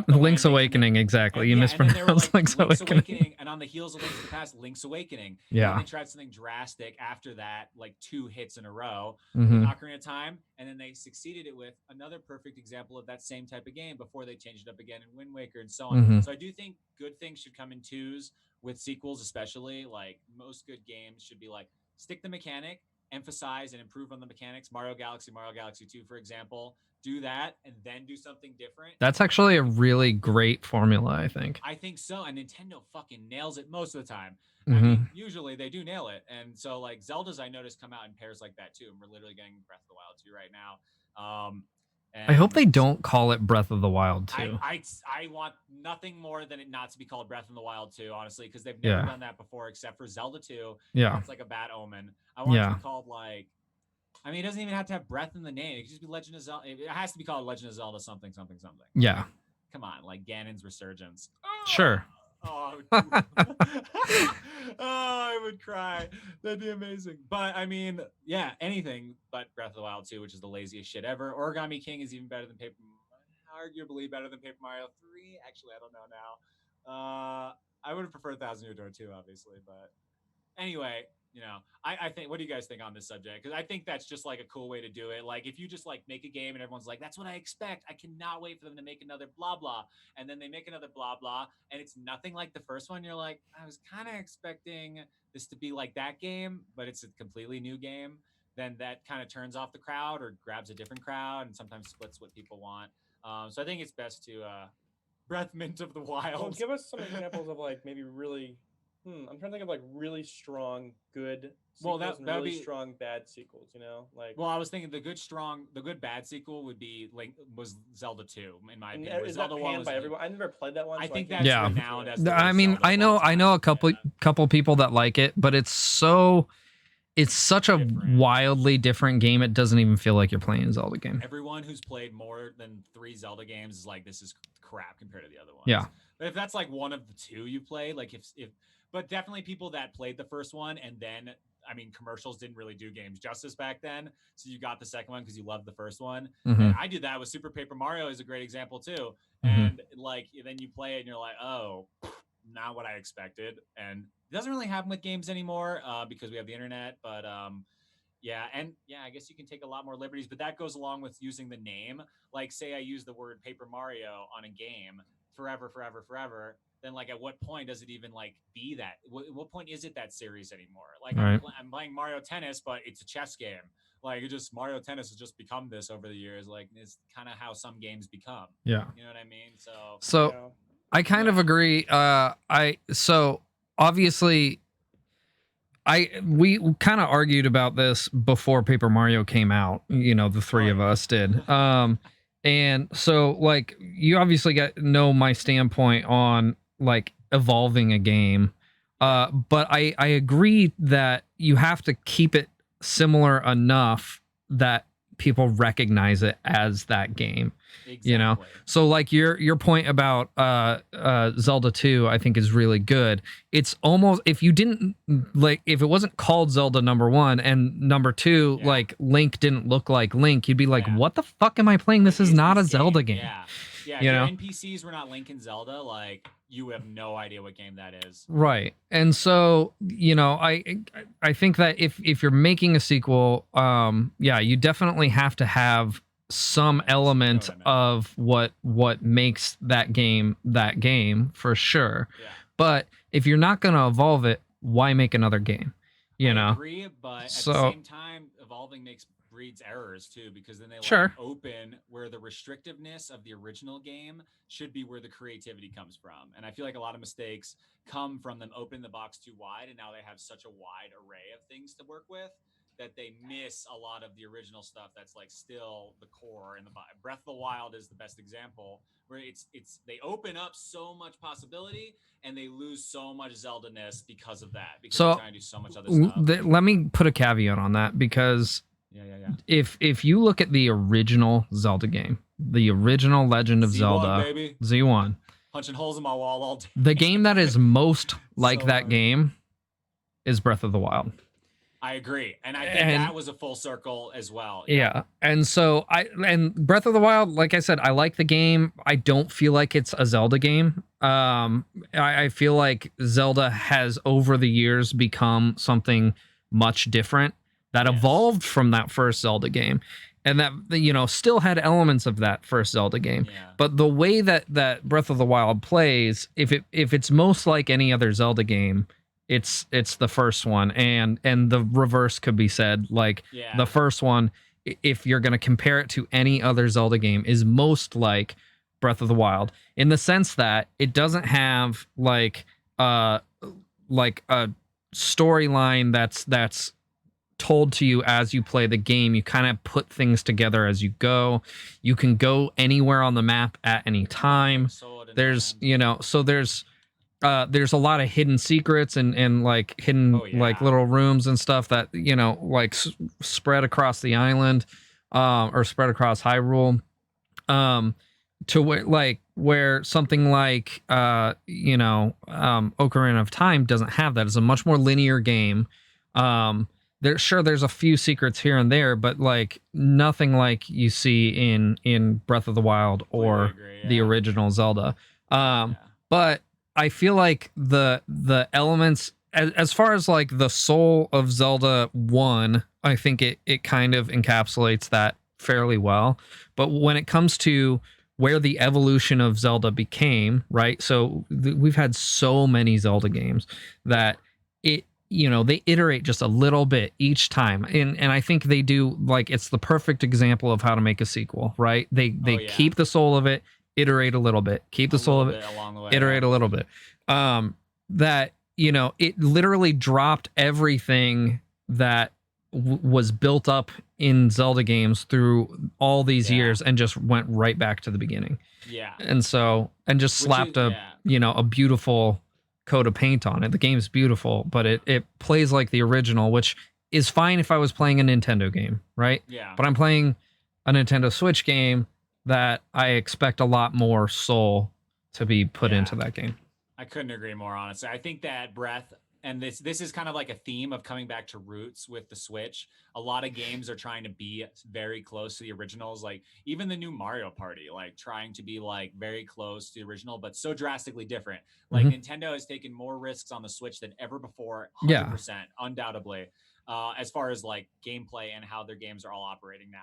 B: Link's Awakening, exactly. You mispronounced
A: Link's Awakening, and on the heels of Link to the Past, Link's Awakening.
B: Yeah.
A: And they tried something drastic after that, like 2 hits in a row,
B: Mhm.
A: Ocarina of Time, and then they succeeded it with another perfect example of that same type of game before they changed it up again in Wind Waker and so on.
B: Mhm.
A: So I do think good things should come in twos with sequels, especially. Like most good games should be like stick the mechanic, emphasize and improve on the mechanics. Mario Galaxy 2, for example. Do that and then do something different.
B: That's actually a really great formula, I think.
A: I think so. And Nintendo fucking nails it most of the time.
B: Mm-hmm.
A: I mean, usually they do nail it. And so like Zelda's, I noticed, come out in pairs like that too. And we're literally getting Breath of the Wild 2 right now.
B: I hope they don't call it Breath of the Wild 2.
A: I want nothing more than it not to be called Breath of the Wild 2, honestly, because they've never done that before except for Zelda 2.
B: Yeah.
A: It's like a bad omen. I want it to be called like, I mean, it doesn't even have to have breath in the name. It could just be Legend of Zelda. It has to be called Legend of Zelda something.
B: Yeah.
A: Come on, like Ganon's Resurgence.
B: Sure.
A: Oh, I would cry. That'd be amazing. But I mean, yeah, anything but Breath of the Wild 2, which is the laziest shit ever. Origami King is even better than arguably better than Paper Mario 3. Actually, I don't know now. I would have preferred Thousand Year Door 2, obviously, but anyway. You know, I think, what do you guys think on this subject? Because I think that's just like a cool way to do it. Like if you just like make a game and everyone's like, that's what I expect. I cannot wait for them to make another blah, blah. And then they make another blah, blah. And it's nothing like the first one. You're like, I was kind of expecting this to be like that game, but it's a completely new game. Then that kind of turns off the crowd or grabs a different crowd and sometimes splits what people want. So I think it's best to Breath Mint of the Wild.
C: Well, give us some examples of like maybe really... I'm trying to think of like really strong good sequels and really strong bad sequels, you know? Like,
A: well, I was thinking the good bad sequel would be was Zelda 2 in my opinion.
C: Is that panned by everyone? I never played that one.
A: I think that's renowned as
B: I mean, I know a couple people that like it, but it's such a wildly different game. It doesn't even feel like you're playing a Zelda game.
A: Everyone who's played more than 3 Zelda games is like, this is crap compared to the other ones.
B: Yeah.
A: But if that's like one of the 2 you played, like but definitely people that played the first one and then, I mean, commercials didn't really do games justice back then. So you got the second one because you loved the first one.
B: Mm-hmm.
A: And I did that with Super Paper Mario is a great example too. Mm-hmm. And like, then you play it and you're like, oh, not what I expected. And it doesn't really happen with games anymore because we have the internet. But yeah, I guess you can take a lot more liberties, but that goes along with using the name. Like say I use the word Paper Mario on a game forever. Then like at what point does it even like be that? What point is it that series anymore? Like I'm playing Mario Tennis, but it's a chess game. Like Mario Tennis has just become this over the years. Like it's kind of how some games become.
B: Yeah.
A: You know what I mean?
B: So I kind of agree. So obviously we kind of argued about this before Paper Mario came out. You know, the three of us did. And so like you obviously know my standpoint on like evolving a game. But I agree that you have to keep it similar enough that people recognize it as that game.
A: Exactly.
B: You know, so like your point about Zelda 2, I think is really good. It's almost, if you didn't like, if it wasn't called Zelda number 1 and number 2, like Link didn't look like Link, you'd be like, what the fuck am I playing? This is not a Zelda game.
A: Yeah,
B: you
A: if
B: know,
A: your NPCs were not Link and Zelda, like, you have no idea what game that is.
B: Right. And so, you know, I think that if you're making a sequel, yeah, you definitely have to have some element of what makes that game for sure.
A: Yeah.
B: But if you're not going to evolve it, why make another game? You know?
A: I agree, but at the same time, evolving breeds errors too, because then they open where the restrictiveness of the original game should be where the creativity comes from. And I feel like a lot of mistakes come from them opening the box too wide, and now they have such a wide array of things to work with that they miss a lot of the original stuff that's like still the core. And the Breath of the Wild is the best example, where it's they open up so much possibility and they lose so much Zelda-ness because of that, because they're trying to do so much other stuff.
B: Let me put a caveat on that, because if you look at the original Zelda game, the original Legend of Zelda,
A: baby.
B: Z1,
A: punching holes in my wall all day.
B: The game that is most like that game is Breath of the Wild.
A: I agree, and I think that was a full circle as well.
B: Yeah, and so Breath of the Wild, like I said, I like the game. I don't feel like it's a Zelda game. I feel like Zelda has over the years become something much different that evolved from that first Zelda game, and that, you know, still had elements of that first Zelda game. But the way that Breath of the Wild plays, if it's most like any other Zelda game, it's the first one, and the reverse could be said. Like the first one, if you're going to compare it to any other Zelda game, is most like Breath of the Wild, in the sense that it doesn't have like a storyline that's told to you as you play the game. You kind of put things together as you go. You can go anywhere on the map at any time. There's, you know, so there's a lot of hidden secrets and like hidden like little rooms and stuff that, you know, like spread across the island, or spread across Hyrule, to where something like Ocarina of Time doesn't have that. It's a much more linear game. There's a few secrets here and there, but like nothing like you see in Breath of the Wild or the original Zelda. But I feel like the elements, as far as like the soul of Zelda 1, I think it kind of encapsulates that fairly well. But when it comes to where the evolution of Zelda became, right? So we've had so many Zelda games that they iterate just a little bit each time. And I think they do, like, it's the perfect example of how to make a sequel, right? They keep the soul of it, iterate a little bit, keep the soul of it, iterate a little bit. That, you know, it literally dropped everything that was built up in Zelda games through all these years and just went right back to the beginning.
A: Yeah.
B: And so, and just slapped a beautiful coat of paint on it. The game's beautiful, but it plays like the original, which is fine if I was playing a Nintendo game, right?
A: Yeah.
B: But I'm playing a Nintendo Switch game that I expect a lot more soul to be put into that game.
A: I couldn't agree more, honestly. I think that Breath, and this is kind of like a theme of coming back to roots with the Switch. A lot of games are trying to be very close to the originals, like even the new Mario Party, like trying to be like very close to the original, but so drastically different. Like Nintendo has taken more risks on the Switch than ever before, 100%, undoubtedly, as far as like gameplay and how their games are all operating now.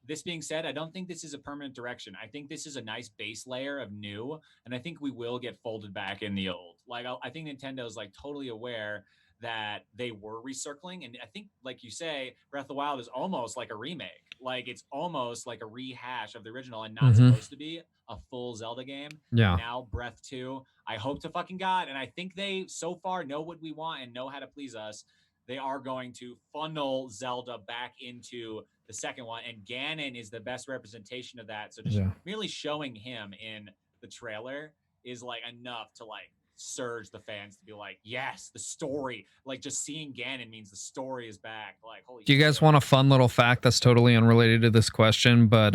A: This being said, I don't think this is a permanent direction. I think this is a nice base layer of new, and I think we will get folded back in the old. Like, I think Nintendo's like totally aware that they were recircling, and I think, like you say, Breath of the Wild is almost like a remake. Like, it's almost like a rehash of the original, and not supposed to be a full Zelda game.
B: Yeah.
A: Now Breath 2, I hope to fucking God, and I think they so far know what we want and know how to please us. They are going to funnel Zelda back into the second one, and Ganon is the best representation of that. So just merely showing him in the trailer is like enough to like surge the fans to be like, yes, the story. Like just seeing Ganon means the story is back. Like, holy
B: Do you guys
A: shit.
B: want a fun little fact that's totally unrelated to this question, but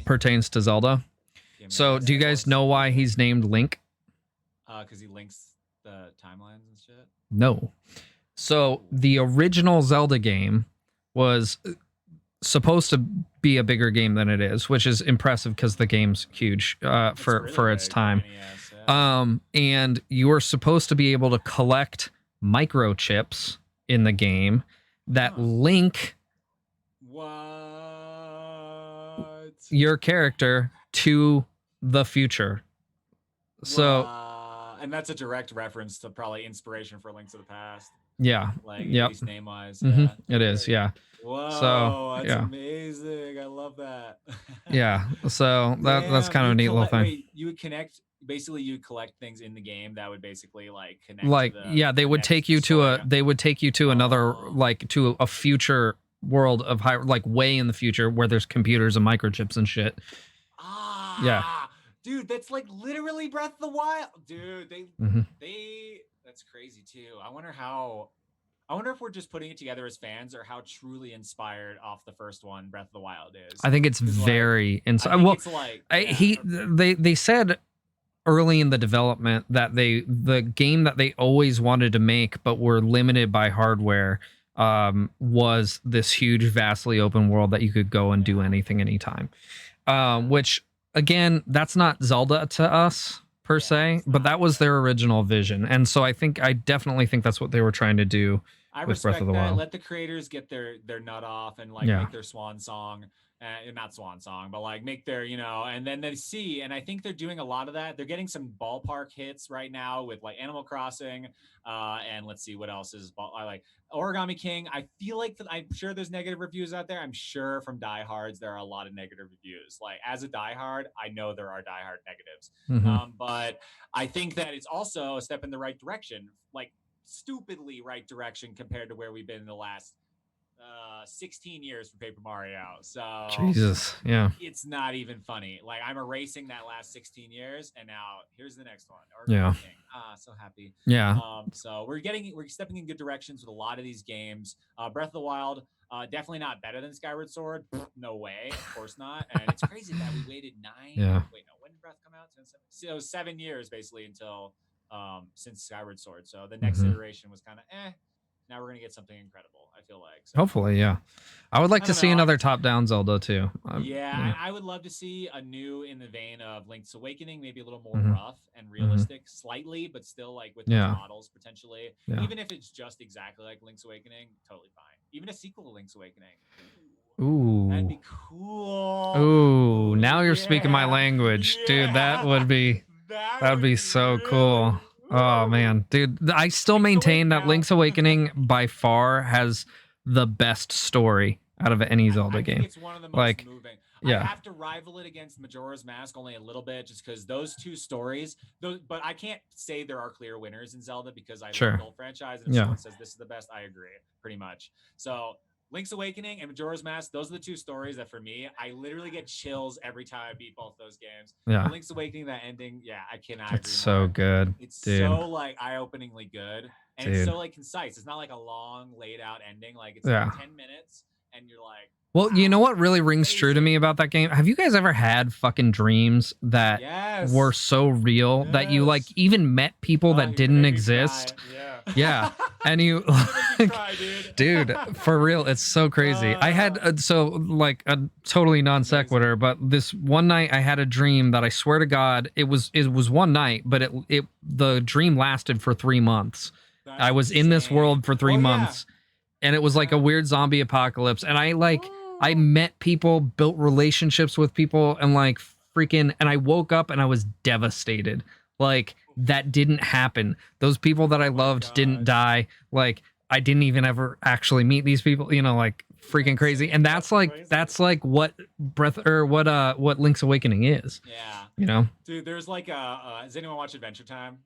B: pertains to Zelda?
A: Yeah,
B: So, do you guys know why he's named Link?
A: Because he links the timelines and shit.
B: No. So, the original Zelda game was supposed to be a bigger game than it is, which is impressive because the game's huge for its time. And you were supposed to be able to collect microchips in the game that link your character to the future. So,
A: and that's a direct reference to probably inspiration for Link to the Past.
B: Yeah.
A: Like at least name wise.
B: Mm-hmm. It is. Yeah.
A: Whoa,
B: so
A: that's amazing. I love that.
B: Yeah. So that's kind of a neat little thing.
A: Wait, you would connect. Basically, you collect things in the game that would basically like connect.
B: Like they would take you to another like to a future world of high, like way in the future where there's computers and microchips and shit. Yeah.
A: Dude, that's like literally Breath of the Wild. Dude, they that's crazy too. I wonder if we're just putting it together as fans or how truly inspired off the first one Breath of the Wild is.
B: I think it's very well, they said early in the development that the game that they always wanted to make but were limited by hardware was this huge vastly open world that you could go and do anything anytime. Which again, that's not Zelda to us per se, but that was their original vision. And so I definitely think that's what they were trying to do with Breath of the Wild.
A: Let the creators get their nut off and like make their swan song. Not swan song, but like make their, and then they see, and I think they're doing a lot of that. They're getting some ballpark hits right now with like Animal Crossing, and let's see what else is. I like Origami King. I feel like I'm sure there's negative reviews out there. I'm sure from diehards there are a lot of negative reviews. Like as a diehard, I know there are diehard negatives, but I think that it's also a step in the right direction, like stupidly right direction compared to where we've been in the last 16 years for Paper Mario. So
B: Jesus, yeah,
A: it's not even funny. Like I'm erasing that last 16 years, and now here's the next one. So happy.
B: Yeah.
A: So we're stepping in good directions with a lot of these games. Breath of the Wild, definitely not better than Skyward Sword. No way, of course not. And it's crazy that we waited 9.
B: Yeah.
A: Wait, no, when did Breath come out? So it was 7 years basically until since Skyward Sword. So the next iteration was kind of Now we're gonna get something incredible. I feel like. So,
B: hopefully, yeah. I would like to see another top-down Zelda too.
A: I would love to see a new in the vein of Link's Awakening, maybe a little more rough and realistic, slightly, but still like with those models potentially.
B: Yeah.
A: Even if it's just exactly like Link's Awakening, totally fine. Even a sequel to Link's Awakening.
B: Ooh,
A: that'd be cool.
B: Ooh, now you're speaking my language, dude. That would be so cool. Oh man, dude, I still maintain that Link's Awakening by far has the best story out of any Zelda game.
A: It's one of the most moving. I have to rival it against Majora's Mask only a little bit, just because those two stories. But I can't say there are clear winners in Zelda because I love the whole franchise. And if someone says this is the best, I agree pretty much. So Link's Awakening and Majora's Mask, those are the two stories that for me, I literally get chills every time I beat both those games.
B: Yeah.
A: Link's Awakening, that ending, I cannot
B: agree. It's so good.
A: It's so like eye-openingly good. And it's so like concise. It's not like a long laid out ending. Like it's like 10 minutes and you're like,
B: well, you know what really rings true to me about that game? Have you guys ever had fucking dreams that were so real that you like even met people that didn't exist? Yeah. And you dude, for real, it's so crazy. I had a totally non sequitur, but this one night I had a dream that I swear to God, it was one night, but the dream lasted for 3 months. I was in this world for 3 months, and it was like a weird zombie apocalypse, and I met people, built relationships with people, and and I woke up and I was devastated. Like, that didn't happen. Those people that I loved didn't die. Like, I didn't even ever actually meet these people, freaking crazy. And that's what what Link's Awakening is.
A: Yeah.
B: Dude,
A: there's like does anyone watch Adventure Time?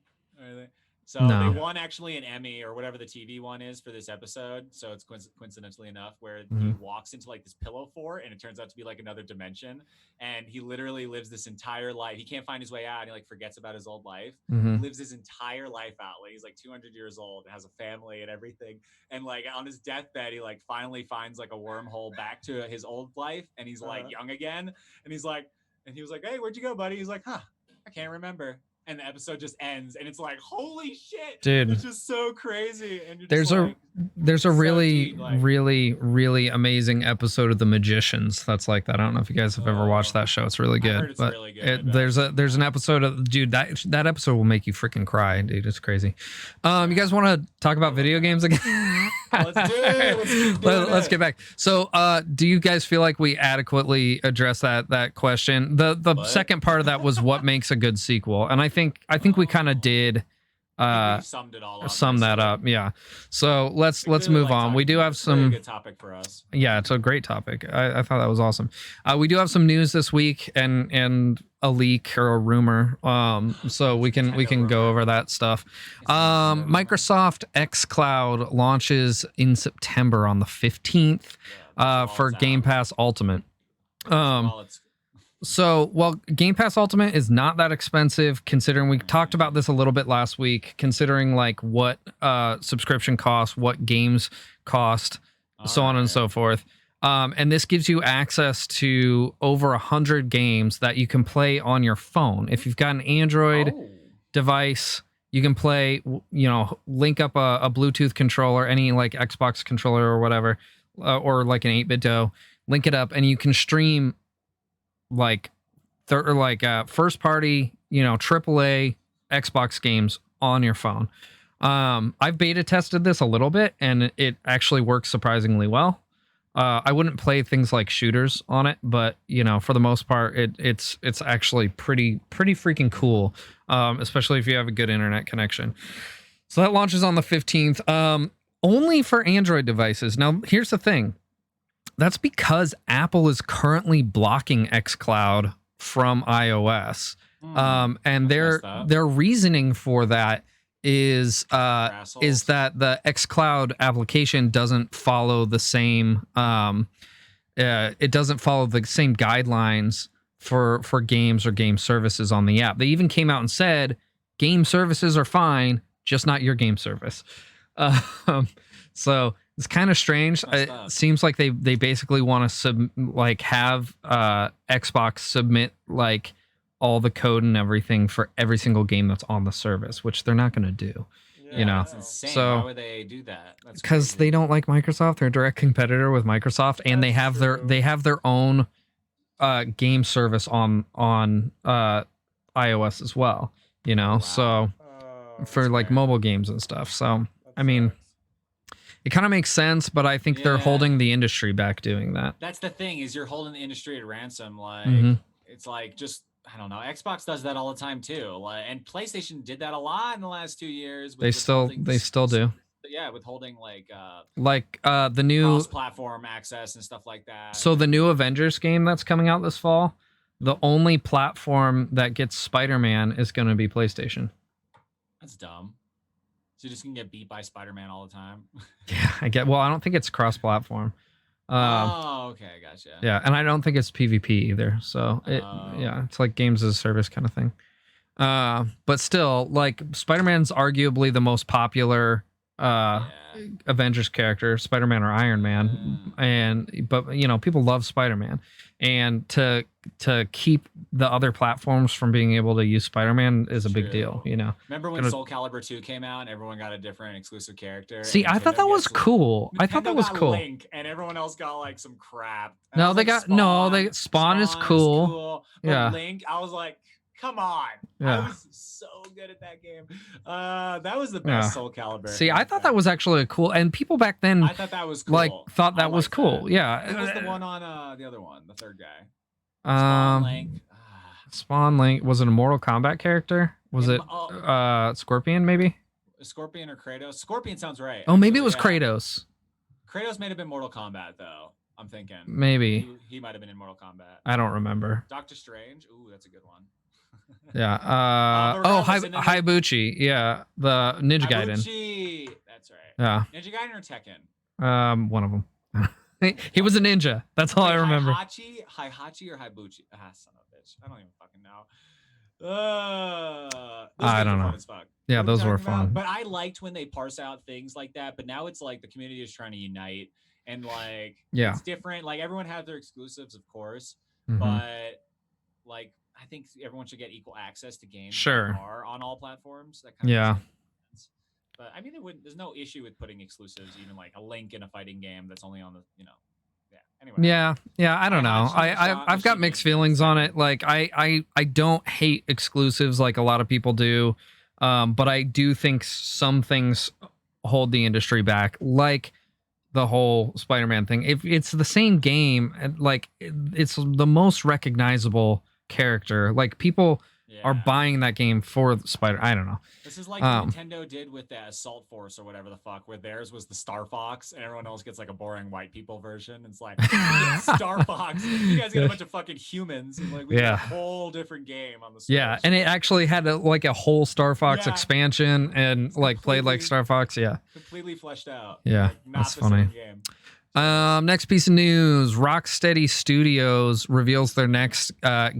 A: So
B: No.
A: they won actually an Emmy or whatever the TV one is for this episode. So it's coincidentally enough where he walks into like this pillow fort and it turns out to be like another dimension. And he literally lives this entire life. He can't find his way out. And he like forgets about his old life. He lives his entire life out. Like he's like 200 years old and has a family and everything. And like on his deathbed, he like finally finds like a wormhole back to his old life. And he's like young again. And he was like, hey, where'd you go, buddy? He's like, I can't remember. And the episode just ends, and it's like, holy shit,
B: dude!
A: It's just so crazy. And
B: there's a really, really amazing episode of The Magicians that's like that. I don't know if you guys have ever watched that show. It's really good. It's really good. There's an episode of that episode will make you freaking cry, dude. It's crazy. You guys want to talk about video games again?
A: Let's do it.
B: Let's get back. So, do you guys feel like we adequately addressed that question? The second part of that was what makes a good sequel, and I think we kind of did.
A: Summed it all up.
B: Sum that up, yeah. So let's move on. We do have some
A: good topic for us.
B: Yeah, it's a great topic. I thought that was awesome. We do have some news this week and a leak or a rumor. So we can go over that stuff. Microsoft xCloud launches in September on the 15th for Game Pass Ultimate. So, well, Game Pass Ultimate is not that expensive considering we talked about this a little bit last week, considering like what subscription costs, what games cost, so on and so forth. And this gives you access to over 100 games that you can play on your phone. If you've got an Android device, you can play, link up a Bluetooth controller, any like Xbox controller or whatever, or like an 8BitDo, link it up and you can stream like first party, AAA Xbox games on your phone. I've beta tested this a little bit and it actually works surprisingly well. I wouldn't play things like shooters on it, but for the most part, it's actually pretty freaking cool. Especially if you have a good internet connection. So that launches on the 15th. Only for Android devices. Now, here's the thing. That's because Apple is currently blocking xCloud from iOS. And their reasoning for that is that the xCloud application doesn't follow the same guidelines for games or game services on the app. They even came out and said game services are fine, just not your game service. So it's kind of strange. It seems like they basically want to have Xbox submit like all the code and everything for every single game that's on the service, which they're not going to do.
A: That's insane. So why would they do that?
B: Because they don't like Microsoft. They're a direct competitor with Microsoft, and they have their own game service on iOS as well. So for like mobile games and stuff. So I mean. It kind of makes sense, but I think they're holding the industry back doing that.
A: That's the thing, is you're holding the industry at ransom. Like it's like just I don't know. Xbox does that all the time too. And PlayStation did that a lot in the last 2 years.
B: They still do.
A: Yeah, withholding like
B: the new
A: cross-platform access and stuff like that.
B: So the new Avengers game that's coming out this fall, the only platform that gets Spider-Man is going to be PlayStation.
A: That's dumb. So you're just gonna get beat by Spider-Man all the time.
B: Yeah, I get. Well, I don't think it's cross-platform.
A: Okay, gotcha.
B: Yeah, and I don't think it's PvP either. So it's like games as a service kind of thing. But still, like Spider-Man's arguably the most popular Avengers character, Spider-Man or Iron Man, but people love Spider-Man, and to keep the other platforms from being able to use Spider-Man is a big deal.
A: Remember when Soul Calibur 2 came out and everyone got a different exclusive character?
B: See, I thought that was cool. I thought that was cool.
A: Link, and everyone else got like some crap.
B: No, they got Spawn. Spawn is cool.
A: But Link, I was like, come on. I was so good at that game. That was the best Soul Calibur.
B: See, I thought that was actually cool, and people back then
A: I thought that was cool.
B: Thought that was cool.
A: That.
B: Yeah.
A: Who was the one on the other one, the third guy?
B: Spawn Link. Spawn Link. Was it a Mortal Kombat character? Was it Scorpion maybe?
A: Scorpion or Kratos? Scorpion sounds right.
B: Oh, maybe it was Kratos.
A: Kratos may have been Mortal Kombat though. I'm thinking.
B: Maybe.
A: He might have been in Mortal Kombat.
B: I don't remember.
A: Doctor Strange. Ooh, that's a good one.
B: Yeah.
A: Regardless,
B: Haibuchi. Yeah, the Ninja Gaiden.
A: Haibuchi. That's right.
B: Yeah.
A: Ninja Gaiden or Tekken?
B: One of them. He was a ninja. That's all I remember.
A: Hihachi or Haibuchi? Ah, son of a bitch. I don't even fucking know.
B: I don't know.
A: Fun as fuck.
B: Yeah, those were fun.
A: But I liked when they parse out things like that. But now it's like the community is trying to unite, and like it's different. Like everyone has their exclusives, of course, but like I think everyone should get equal access to games that are on all platforms. That kind of makes sense. But I mean, there's no issue with putting exclusives, even like a Link in a fighting game that's only on the Anyway.
B: Yeah. I don't know. I've got mixed feelings on it. Like I don't hate exclusives like a lot of people do, but I do think some things hold the industry back, like the whole Spider-Man thing. If it's the same game, like it's the most recognizable character, like people are buying that game for Spider. I don't know.
A: This is like what Nintendo did with the Assault Force or whatever the fuck, where theirs was the Star Fox and everyone else gets like a boring white people version. It's like Star Fox. You guys get a bunch of fucking humans, and like we got a whole different game on the Switch.
B: Yeah, and it actually had like a whole Star Fox expansion and like played like Star Fox. Yeah,
A: completely fleshed out.
B: Yeah,
A: like,
B: that's funny.
A: Game.
B: Next piece of news: Rocksteady Studios reveals their next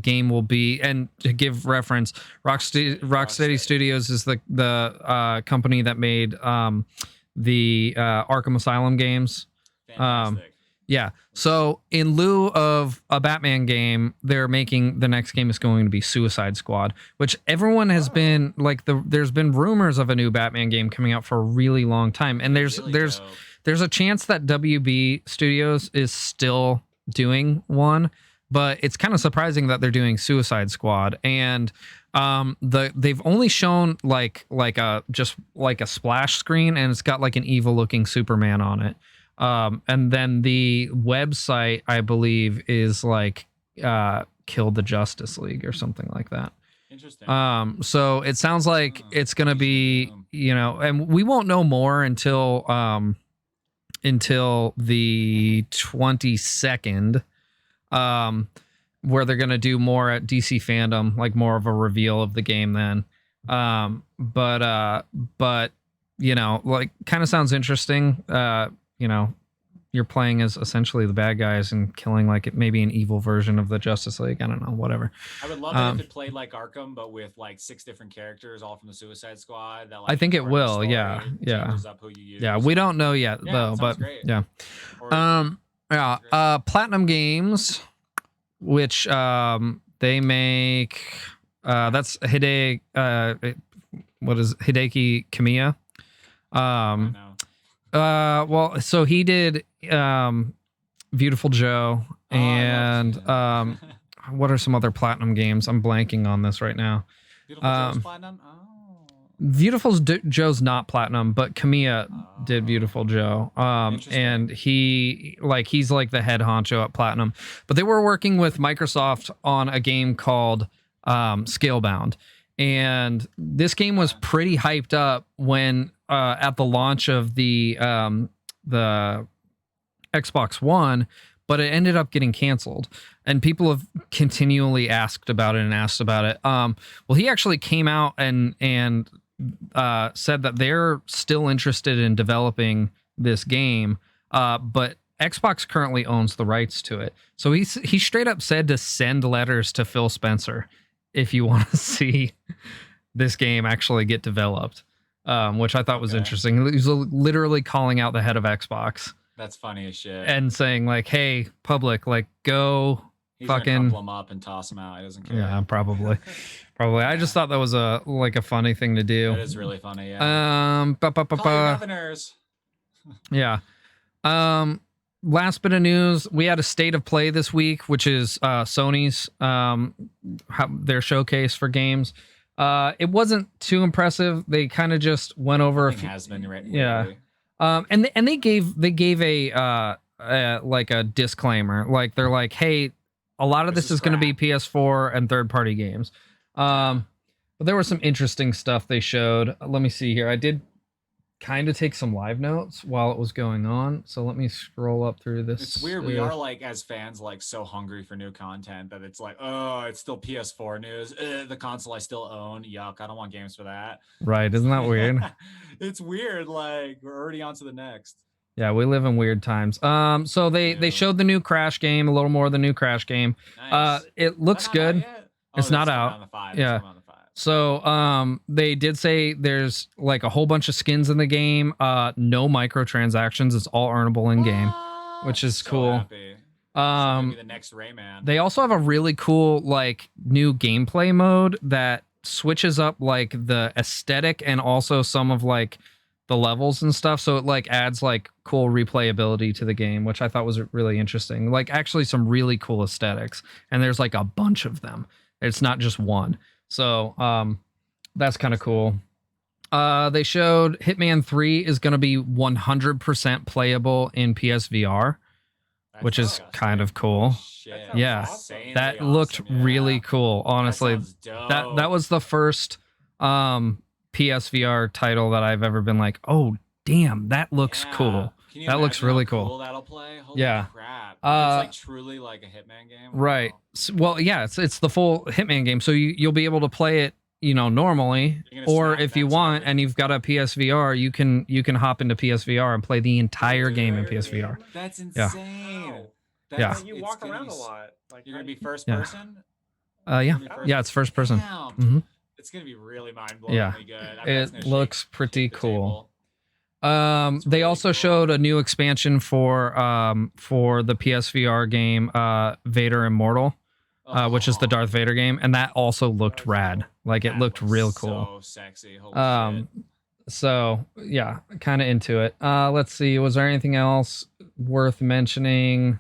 B: game will be, and to give reference, Rocksteady Studios is the company that made the Arkham Asylum games.
A: Fantastic.
B: Yeah. So in lieu of a Batman game, they're making the next game is going to be Suicide Squad, which everyone has been like there's been rumors of a new Batman game coming out for a really long time, and there's a chance that WB Studios is still doing one, but it's kind of surprising that they're doing Suicide Squad. And they've only shown like a splash screen, and it's got like an evil looking Superman on it. And then the website, I believe, is like Kill the Justice League or something like that.
A: Interesting.
B: So it sounds like it's gonna be, and we won't know more until the 22nd, where they're going to do more at DC Fandom, like more of a reveal of the game then. But like kind of sounds interesting. You're playing as essentially the bad guys and killing like maybe an evil version of the Justice League. I don't know, whatever.
A: I would love it if it played like Arkham, but with like 6 different characters, all from the Suicide Squad. That, like,
B: I think it will. Yeah.
A: Up who you use.
B: Yeah. We don't know yet though, but
A: great.
B: Yeah. Platinum Games, which they make that's Hideki Kamiya. Well, so he did Beautiful Joe and what are some other Platinum games? I'm blanking on this right now.
A: Beautiful Joe's Platinum?
B: Beautiful Joe's not Platinum, but Kamiya did Beautiful Joe. And he's like the head honcho at Platinum. But they were working with Microsoft on a game called Scalebound. And this game was pretty hyped up when at the launch of the Xbox One, but it ended up getting canceled. And people have continually asked about it. Well, he actually came out and said that they're still interested in developing this game, but Xbox currently owns the rights to it. So he straight up said to send letters to Phil Spencer if you want to see this game actually get developed, which I thought was interesting. He was literally calling out the head of Xbox.
A: That's funny as shit.
B: And saying like, "Hey, public, like, go." He's fucking
A: couple him up and toss him out. He doesn't care.
B: Yeah, probably. I just thought that was a funny thing to do.
A: That is really funny. Yeah. Call your governors.
B: Yeah. Last bit of news: we had a state of play this week, which is Sony's their showcase for games. It wasn't too impressive. They kind of just went over a few.
A: Has been right.
B: Yeah. And they gave a like a disclaimer. Like they're like, hey, a lot of this is going to be PS4 and third-party games. But there was some interesting stuff they showed. Let me see here. I did kind of take some live notes while it was going on. So let me scroll up through this.
A: It's weird. We are like, as fans, like so hungry for new content that it's like, oh, it's still PS4 news. The console I still own. Yuck. I don't want games for that.
B: Right. Isn't that weird?
A: It's weird. Like we're already on to the next.
B: Yeah, we live in weird times. So they showed the new Crash game, a little more of the new Crash game.
A: Nice.
B: It looks good. It's not out.
A: On the 5.
B: Yeah.
A: On the 5.
B: So they did say there's like a whole bunch of skins in the game. No microtransactions. It's all earnable in game, which is
A: so
B: cool.
A: Happy. Gonna be the next Rayman.
B: They also have a really cool like new gameplay mode that switches up like the aesthetic and also some of like the levels and stuff, so it like adds like cool replayability to the game, which I thought was really interesting. Like actually some really cool aesthetics, and there's like a bunch of them. It's not just one. So that's kind of cool. They showed Hitman 3 is going to be 100% playable in PSVR, which is kind of cool.
A: Shit.
B: Yeah,
C: awesome.
B: that looked really cool. Honestly, that was the first PSVR title that I've ever been like, oh damn, that looks cool. That looks really cool.
A: That'll play. Holy
B: Yeah.
A: crap. It's like truly like a Hitman game.
B: Right. Well, yeah, it's the full Hitman game, so you'll be able to play it, you know, normally, or if you want and you've got a PSVR, you can hop into PSVR and play the entire game in PSVR.
A: That's insane.
C: Wow.
B: Yeah.
C: You walk around a lot. Like,
A: You're gonna be first
B: Yeah.
A: person.
B: Yeah, it's first person.
A: Damn.
B: Mhm.
A: It's gonna be really mind-blowingly
B: Yeah.
A: good. I bet it's
B: It
A: gonna
B: looks
A: shake
B: pretty
A: the
B: cool.
A: table.
B: They
A: really
B: also
A: cool.
B: showed a new expansion for the PSVR game Vader Immortal, which is the
A: Oh,
B: Darth Vader game, and that also looked rad. Like it
A: that
B: looked
A: looks
B: real cool.
A: So sexy. Holy shit.
B: So yeah, kind of into it. Let's see, was there anything else worth mentioning?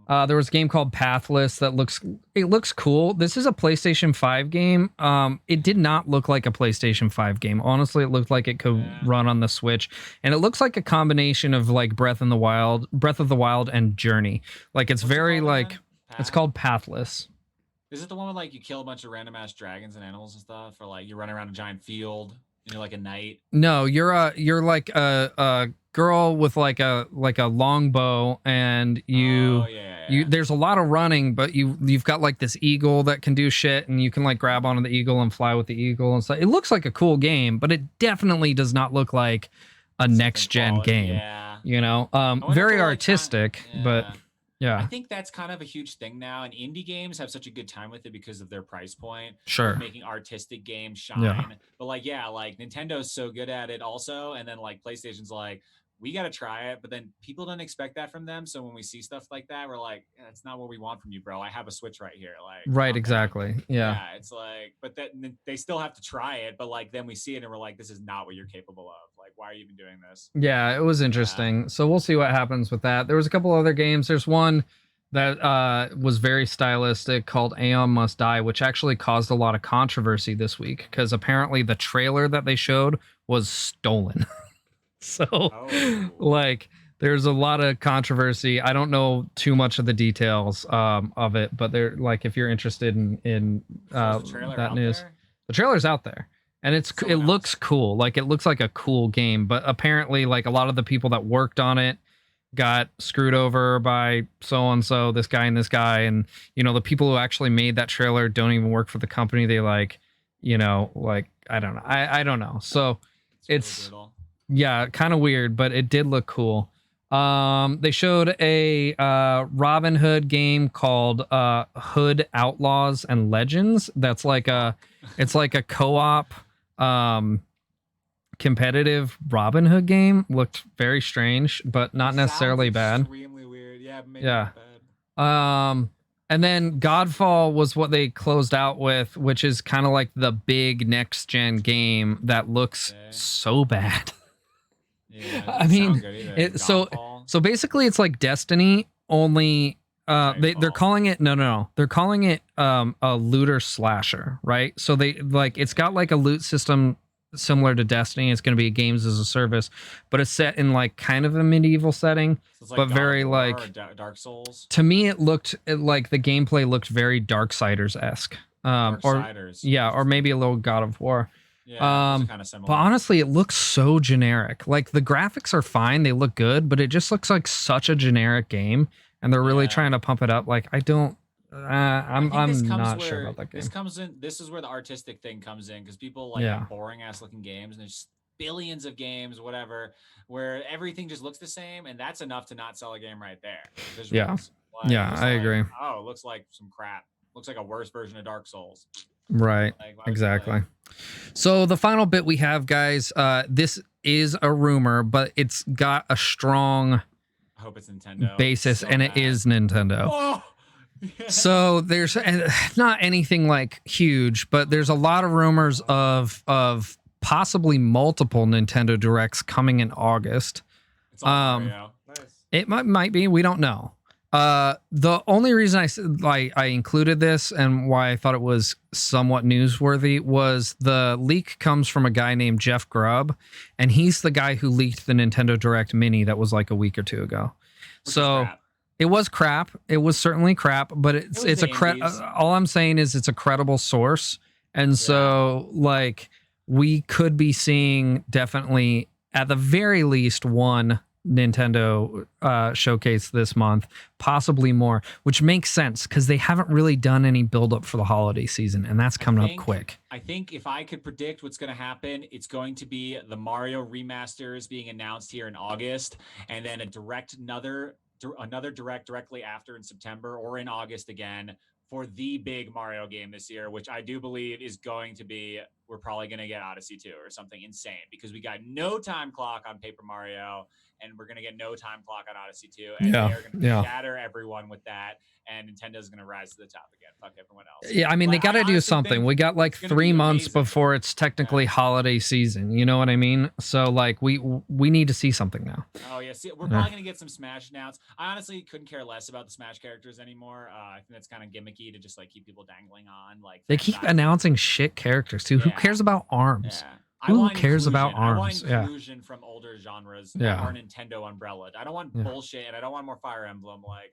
B: There was a game called Pathless that looks cool. This is a PlayStation 5 game. It did not look like a PlayStation 5 game. Honestly, it looked like it could run on the Switch, and it looks like a combination of like Breath of the Wild and Journey. Like it's
A: What's it
B: very
A: called
B: like
A: again?
B: it's called Pathless.
A: Is it the one where like you kill a bunch of random ass dragons and animals and stuff, or like you run around a giant field and you're like a knight?
B: No, you're like a girl with like a long bow, and you there's a lot of running, but you've got like this eagle that can do shit, and you can like grab onto the eagle and fly with the eagle and stuff. It looks like a cool game, but it definitely does not look like a next gen game.
A: Yeah.
B: You know,
A: wonder if
B: very
A: they're, like,
B: artistic, but
A: I
B: yeah,
A: think that's kind of a huge thing now, and indie games have such a good time with it because of their price point.
B: sure.
A: Making artistic games shine.
B: Yeah.
A: But like, yeah, like Nintendo's so good at it also, and then like PlayStation's like, we got to try it, but then people don't expect that from them. So when we see stuff like that, we're like, that's not what we want from you, bro. I have a Switch right here. Like,
B: Right,
A: calm down.
B: exactly. Yeah.
A: It's like, but then they still have to try it. But like, then we see it and we're like, this is not what you're capable of. Like, why are you even doing this?
B: Yeah, it was interesting. So we'll see what happens with that. There was a couple other games. There's one that was very stylistic called Aeon Must Die, which actually caused a lot of controversy this week because apparently the trailer that they showed was stolen. So like there's a lot of controversy. I don't know too much of the details of it, but they're like, if you're interested in that news, the trailer's out there, and it looks cool. Like it looks like a cool game, but apparently like a lot of the people that worked on it got screwed over by so and so, this guy and this guy, and you know the people who actually made that trailer don't even work for the company. They like, you know, like I don't know. I don't know. So it's yeah, kind of weird, but it did look cool. They showed a Robin Hood game called Hood Outlaws and Legends. That's like it's like a co-op competitive Robin Hood game. Looked very strange, but not necessarily bad.
A: Extremely weird. Yeah. Maybe not bad.
B: And then Godfall was what they closed out with, which is kind of like the big next gen game that looks so bad.
A: Yeah,
B: I mean, so basically it's like Destiny, only they're calling it they're calling it a looter slasher, right? So they like it's got like a loot system similar to Destiny. It's going to be games as a service, but it's set in like kind of a medieval setting,
A: so like
B: but very like
A: Dark Souls.
B: To me, it looked like the gameplay looked very Darksiders-esque, or maybe a little God of War.
A: Yeah, those are kind of similar.
B: But honestly, it looks so generic. Like the graphics are fine, they look good, but it just looks like such a generic game, and they're really trying to pump it up. Like I don't. I'm not sure about that game.
A: This is where the artistic thing comes in, because people like have boring ass looking games, and there's billions of games, whatever, where everything just looks the same, and that's enough to not sell a game right there.
B: I agree.
A: Oh, it looks like some crap. Looks like a worse version of Dark Souls.
B: Right. Exactly. So the final bit we have, guys, this is a rumor, but it's got a strong
A: I hope it's Nintendo
B: basis, and it is Nintendo.
A: Oh!
B: So there's not anything like huge, but there's a lot of rumors of possibly multiple Nintendo Directs coming in August.
A: It's all Mario.
C: Nice.
B: It might be, we don't know. The only reason I included this and why I thought it was somewhat newsworthy was the leak comes from a guy named Jeff Grubb, and he's the guy who leaked the Nintendo Direct Mini that was like a week or two ago. It was crap. It was certainly crap, but it's all I'm saying is it's a credible source. And so like we could be seeing definitely at the very least one Nintendo showcase this month, possibly more, which makes sense because they haven't really done any build up for the holiday season, and that's coming up quick.
A: I think if I could predict what's going to happen, it's going to be the Mario remasters being announced here in August, and then another direct directly after in September or in August again for the big Mario game this year, which I do believe is going to be, we're probably going to get Odyssey 2 or something insane, because we got no time clock on Paper Mario, and we're going to get no time clock on Odyssey 2, and they're going to shatter everyone with that, and Nintendo's going to rise to the top again. Fuck everyone else.
B: Yeah, I mean, they got to do something. We got like 3 months before it's technically holiday season. You know what I mean? So like we need to see something now.
A: Oh yeah, see, we're probably going to get some Smash announcements. I honestly couldn't care less about the Smash characters anymore. I think that's kind of gimmicky to just like keep people dangling on. Like
B: they keep announcing shit characters too. Who cares about ARMS? Who cares about ARMS?
A: I want inclusion from older genres that are Nintendo umbrella. I don't want bullshit, and I don't want more Fire Emblem. Like,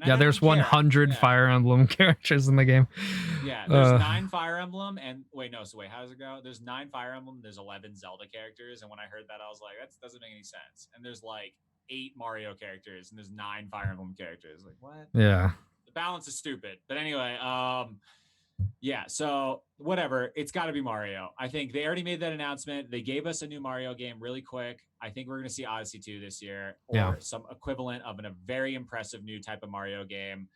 B: there's 100 Fire Emblem characters in the game.
A: Yeah, there's 9 Fire Emblem, and wait, how does it go? There's 9 Fire Emblem, there's 11 Zelda characters, and when I heard that, I was like, that doesn't make any sense. And there's like 8 Mario characters, and there's 9 Fire Emblem characters. Like, what?
B: Yeah.
A: The balance is stupid. But anyway, so whatever, it's got to be Mario. I think they already made that announcement. They gave us a new Mario game really quick. I think we're going to see Odyssey 2 this year, or some equivalent of a very impressive new type of Mario game,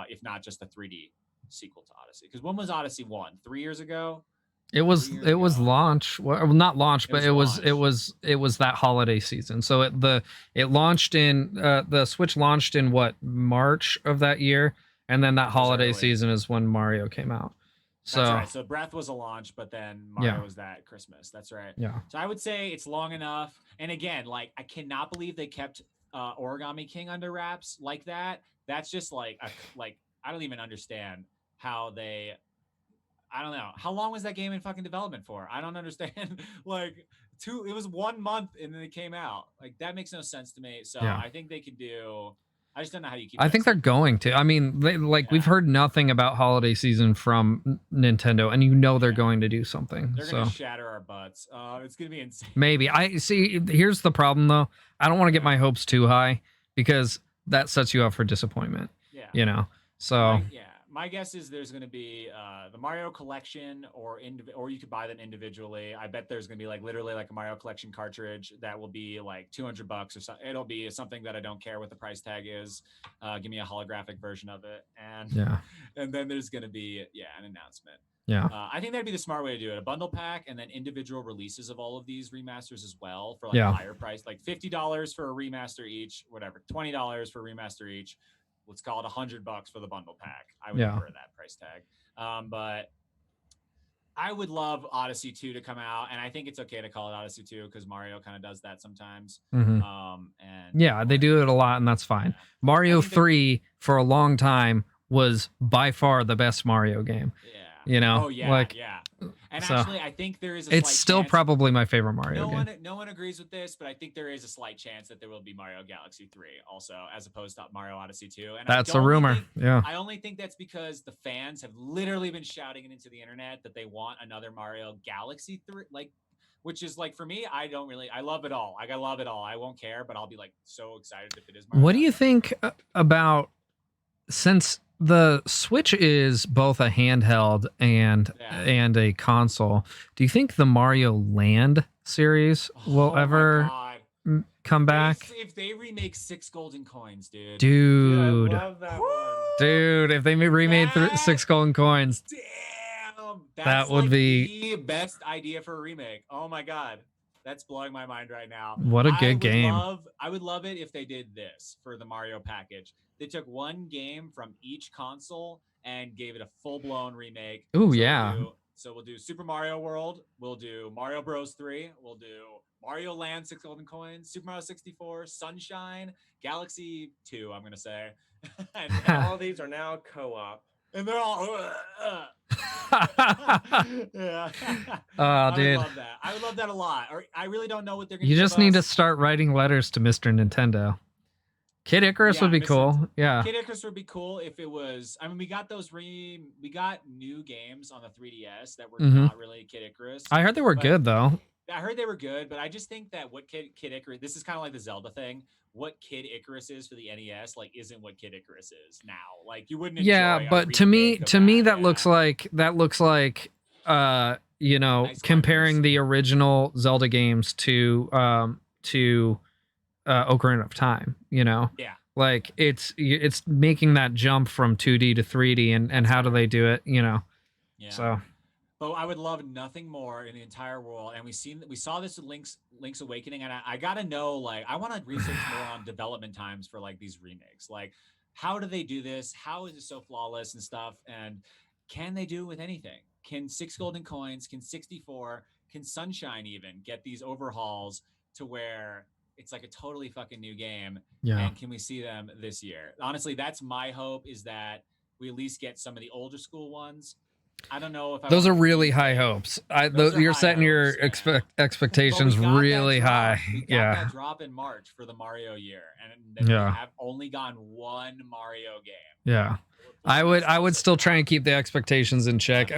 A: if not just a 3D sequel to Odyssey. Because when was Odyssey 1? 3 years ago?
B: It was launch. Well, not launch, but it was that holiday season. So it launched in the Switch launched in March of that year, and then that holiday season is when Mario came out. So
A: that's right. So Breath was a launch, but then Mario was that Christmas. That's right.
B: Yeah.
A: So I would say it's long enough. And again, like I cannot believe they kept Origami King under wraps like that. That's just like I don't even understand how they. I don't know. How long was that game in fucking development for? I don't understand. Like it was 1 month and then it came out. Like that makes no sense to me. So I think they could do. I just don't know how you keep.
B: I think they're going to. I mean, we've heard nothing about holiday season from Nintendo, and they're going to do something.
A: They're going to shatter our butts. It's going to be insane.
B: Maybe. I see. Here's the problem, though. I don't want to get my hopes too high because that sets you up for disappointment. Yeah. So.
A: My guess is there's going to be the Mario Collection, or you could buy them individually. I bet there's going to be literally a Mario Collection cartridge that will be like $200 or something. It'll be something that I don't care what the price tag is. Give me a holographic version of it, and then there's going to be an announcement.
B: Yeah,
A: I think that'd be the smart way to do it. A bundle pack, and then individual releases of all of these remasters as well for a higher price, like $50 for a remaster each, whatever, $20 for a remaster each. Let's call it $100 for the bundle pack. I would prefer that price tag. But I would love Odyssey 2 to come out, and I think it's okay to call it Odyssey 2 because Mario kind of does that sometimes.
B: And they do it a lot, and that's fine. Mario 3 for a long time was by far the best Mario game.
A: Yeah. And
B: So,
A: actually, I think there is a
B: it's
A: slight
B: still
A: chance,
B: probably my favorite Mario game.
A: no one agrees with this, but I think there is a slight chance that there will be Mario Galaxy 3 also, as opposed to Mario Odyssey 2. And
B: That's a rumor. Yeah.
A: I only think that's because the fans have literally been shouting it into the internet that they want another Mario Galaxy 3, like, which is like, for me, I love it all. I love it all. I won't care, but I'll be like so excited if it is Mario.
B: What do you think about, since the Switch is both a handheld and a console, do you think the Mario Land series will ever come back?
A: If they remake 6 Golden Coins, dude.
B: Dude.
C: I love that one.
B: Dude, if they remade 6 Golden Coins.
A: Damn.
B: That would
A: like
B: be
A: the best idea for a remake. Oh my God. That's blowing my mind right now.
B: What a good game.
A: I would love it if they did this for the Mario package. They took one game from each console and gave it a full-blown remake.
B: Ooh, yeah.
A: So we'll do Super Mario World. We'll do Mario Bros. 3. We'll do Mario Land 6 Golden Coins, Super Mario 64, Sunshine, Galaxy 2, I'm going to say. And
C: all these are now co-op.
A: And they're all yeah.
B: Oh, dude.
A: I would love that. I would love that a lot. Or I really don't know what they're going to do.
B: You just need to start writing letters to Mr. Nintendo. Kid Icarus would be cool. Yeah.
A: Kid Icarus would be cool if it was. I mean, we got new games on the 3DS that were not really Kid Icarus.
B: I heard they were good though.
A: I heard they were good, but I just think that what Kid Icarus, this is kind of like the Zelda thing. What Kid Icarus is for the NES, like, isn't what Kid Icarus is now. Like, you wouldn't.
B: Yeah, but to me, that looks like nice comparing the original Zelda games to Ocarina of Time. Yeah. Like it's making that jump from 2D to 3D, and how do they do it? Yeah. So.
A: But I would love nothing more in the entire world. And we saw this with Link's Awakening, and I gotta know, like, I want to research more on development times for like these remakes. Like, how do they do this? How is it so flawless and stuff? And can they do it with anything? Can 6 Golden Coins, can 64, can Sunshine even get these overhauls to where it's like a totally fucking new game?
B: Yeah.
A: And can we see them this year? Honestly, that's my hope, is that we at least get some of the older school ones. I don't know if
B: those are really high hopes. You're setting your expectations really high.
A: We got that drop in March for the Mario year, and we have only gotten one Mario game.
B: Yeah. I would still try and keep the expectations in check.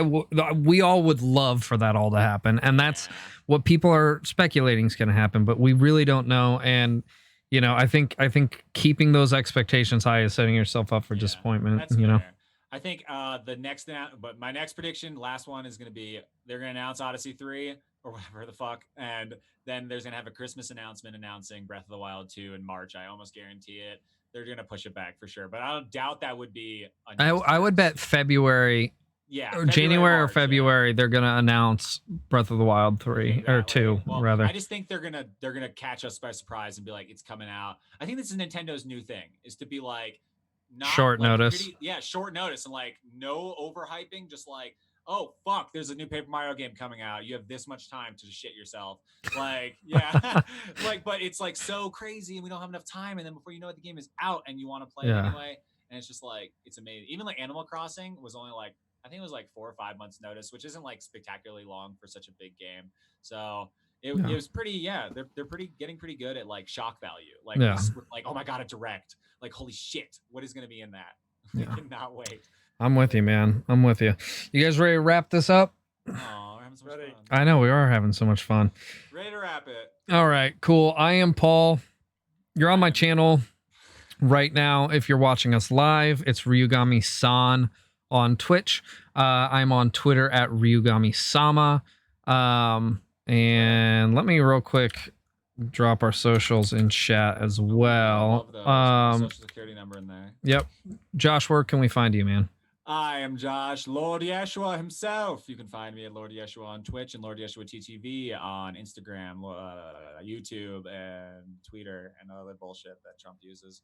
B: We all would love for that all to happen, and that's what people are speculating is going to happen, but we really don't know. And I think keeping those expectations high is setting yourself up for disappointment.
A: That's fair. I think but my next prediction, last one, is going to be they're going to announce Odyssey 3 or whatever the fuck, and then there's going to have a Christmas announcement announcing Breath of the Wild 2 in March. I almost guarantee it. They're going to push it back for sure, but I don't doubt that would be.
B: I would bet February. Yeah, or January or February, they're gonna announce Breath of the Wild 3 or 2, rather.
A: I just think they're gonna catch us by surprise and be like, it's coming out. I think this is Nintendo's new thing, is to be like, not
B: short notice.
A: Short notice, and like no overhyping, just like, oh fuck, there's a new Paper Mario game coming out. You have this much time to shit yourself. Like, yeah, like, but it's like so crazy, and we don't have enough time. And then before you know it, the game is out, and you want to play it anyway. And it's just like, it's amazing. Even like Animal Crossing was only like, I think it was like 4 or 5 months notice, which isn't like spectacularly long for such a big game. So it was pretty, they're getting pretty good at like shock value. Like, like, oh my God, a direct. Like, holy shit, what is going to be in that? I cannot wait.
B: I'm with you, man. I'm with you. You guys ready to wrap this up?
A: Oh, we're having so much fun.
B: I know, we are having so much fun.
A: Ready to wrap it.
B: All right, cool. I am Paul. You're on my channel right now. If you're watching us live, it's Ryugami-san on Twitch. I'm on Twitter at Ryugami-sama. And let me real quick drop our socials in chat as well.
A: Social security number in there.
B: Yep. Josh, where can we find you, man?
A: I am Josh, Lord Yeshua himself. You can find me at Lord Yeshua on Twitch and Lord Yeshua TTV on Instagram, YouTube, and Twitter, and other bullshit that Trump uses.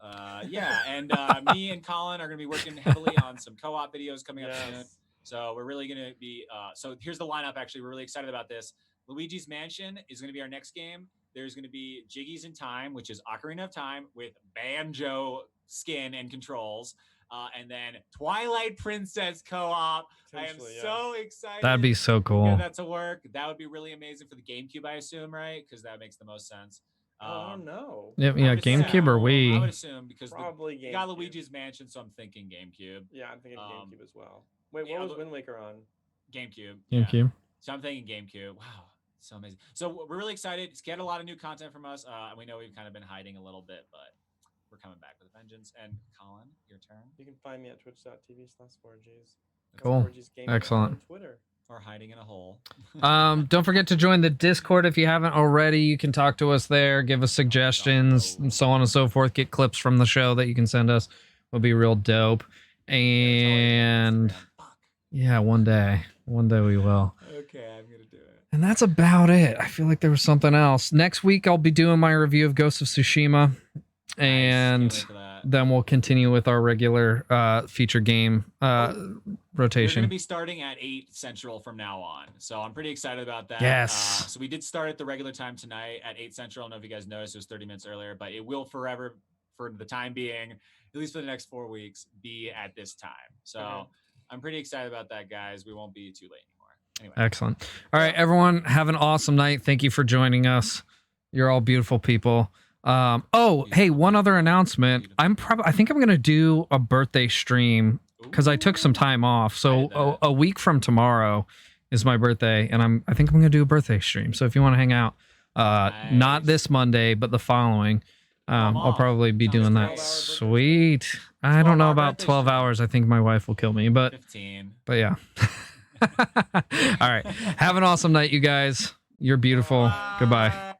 A: And me and Colin are going to be working heavily on some co-op videos coming up soon. So we're really going to be, so here's the lineup. Actually, we're really excited about this. Luigi's Mansion is going to be our next game. There's going to be Jiggies in Time, which is Ocarina of Time with banjo skin and controls. and then Twilight Princess co-op. I am
C: Potentially, yeah.
A: so excited.
B: That'd be so
A: to
B: cool.
A: get that to work. That would be really amazing for the GameCube, I assume, right? Because that makes the most sense.
C: I don't know.
B: Yeah,
A: I would assume-
B: GameCube or
A: I
B: Wii.
A: would assume because
C: Probably
A: you got
C: GameCube.
A: Luigi's Mansion, so I'm thinking GameCube.
C: Yeah, I'm thinking
A: Um,
C: GameCube as well. Wait,
A: yeah,
C: what was
A: but-
C: Wind Waker on?
A: GameCube. Yeah.
B: GameCube.
A: So I'm thinking GameCube. Wow, so amazing. So we're really excited. It's get a lot of new content from us. And we know we've kind of been hiding a little bit, but we're coming back with a vengeance. And Colin, your turn.
C: You can find me at twitch.tv/4Gs.
B: Cool.
C: 4Gs Gaming
B: Excellent.
C: On Twitter.
A: Or hiding in a hole.
B: Don't forget to join the Discord if you haven't already. You can talk to us there, give us suggestions, and so on and so forth. Get clips from the show that you can send us. Will be real dope. And yeah, one day we will.
A: Okay, I'm gonna do it.
B: And that's about it. I feel like there was something else. Next week I'll be doing my review of Ghost of Tsushima, and
A: Nice. Can't wait for that.
B: then we'll continue with our regular feature game
A: We're
B: rotation.
A: going to be starting at 8 Central from now on. So I'm pretty excited about that.
B: Yes.
A: So we did start at the regular time tonight at 8 Central. I don't know if you guys noticed, it was 30 minutes earlier, but it will forever, for the time being, at least for the next 4 weeks, be at this time. So I'm pretty excited about that, guys. We won't be too late anymore. Anyway.
B: Excellent. All right, everyone, have an awesome night. Thank you for joining us. You're all beautiful people. Hey, one other announcement. I think I'm gonna do a birthday stream because I took some time off. So a week from tomorrow is my birthday, and I think I'm gonna do a birthday stream. So if you want to hang out, not this Monday, but the following, I'll probably be doing that. Sweet. I don't know about 12 hours. I think my wife will kill me, but
A: 15.
B: But yeah. All right. Have an awesome night, you guys. You're beautiful. Goodbye.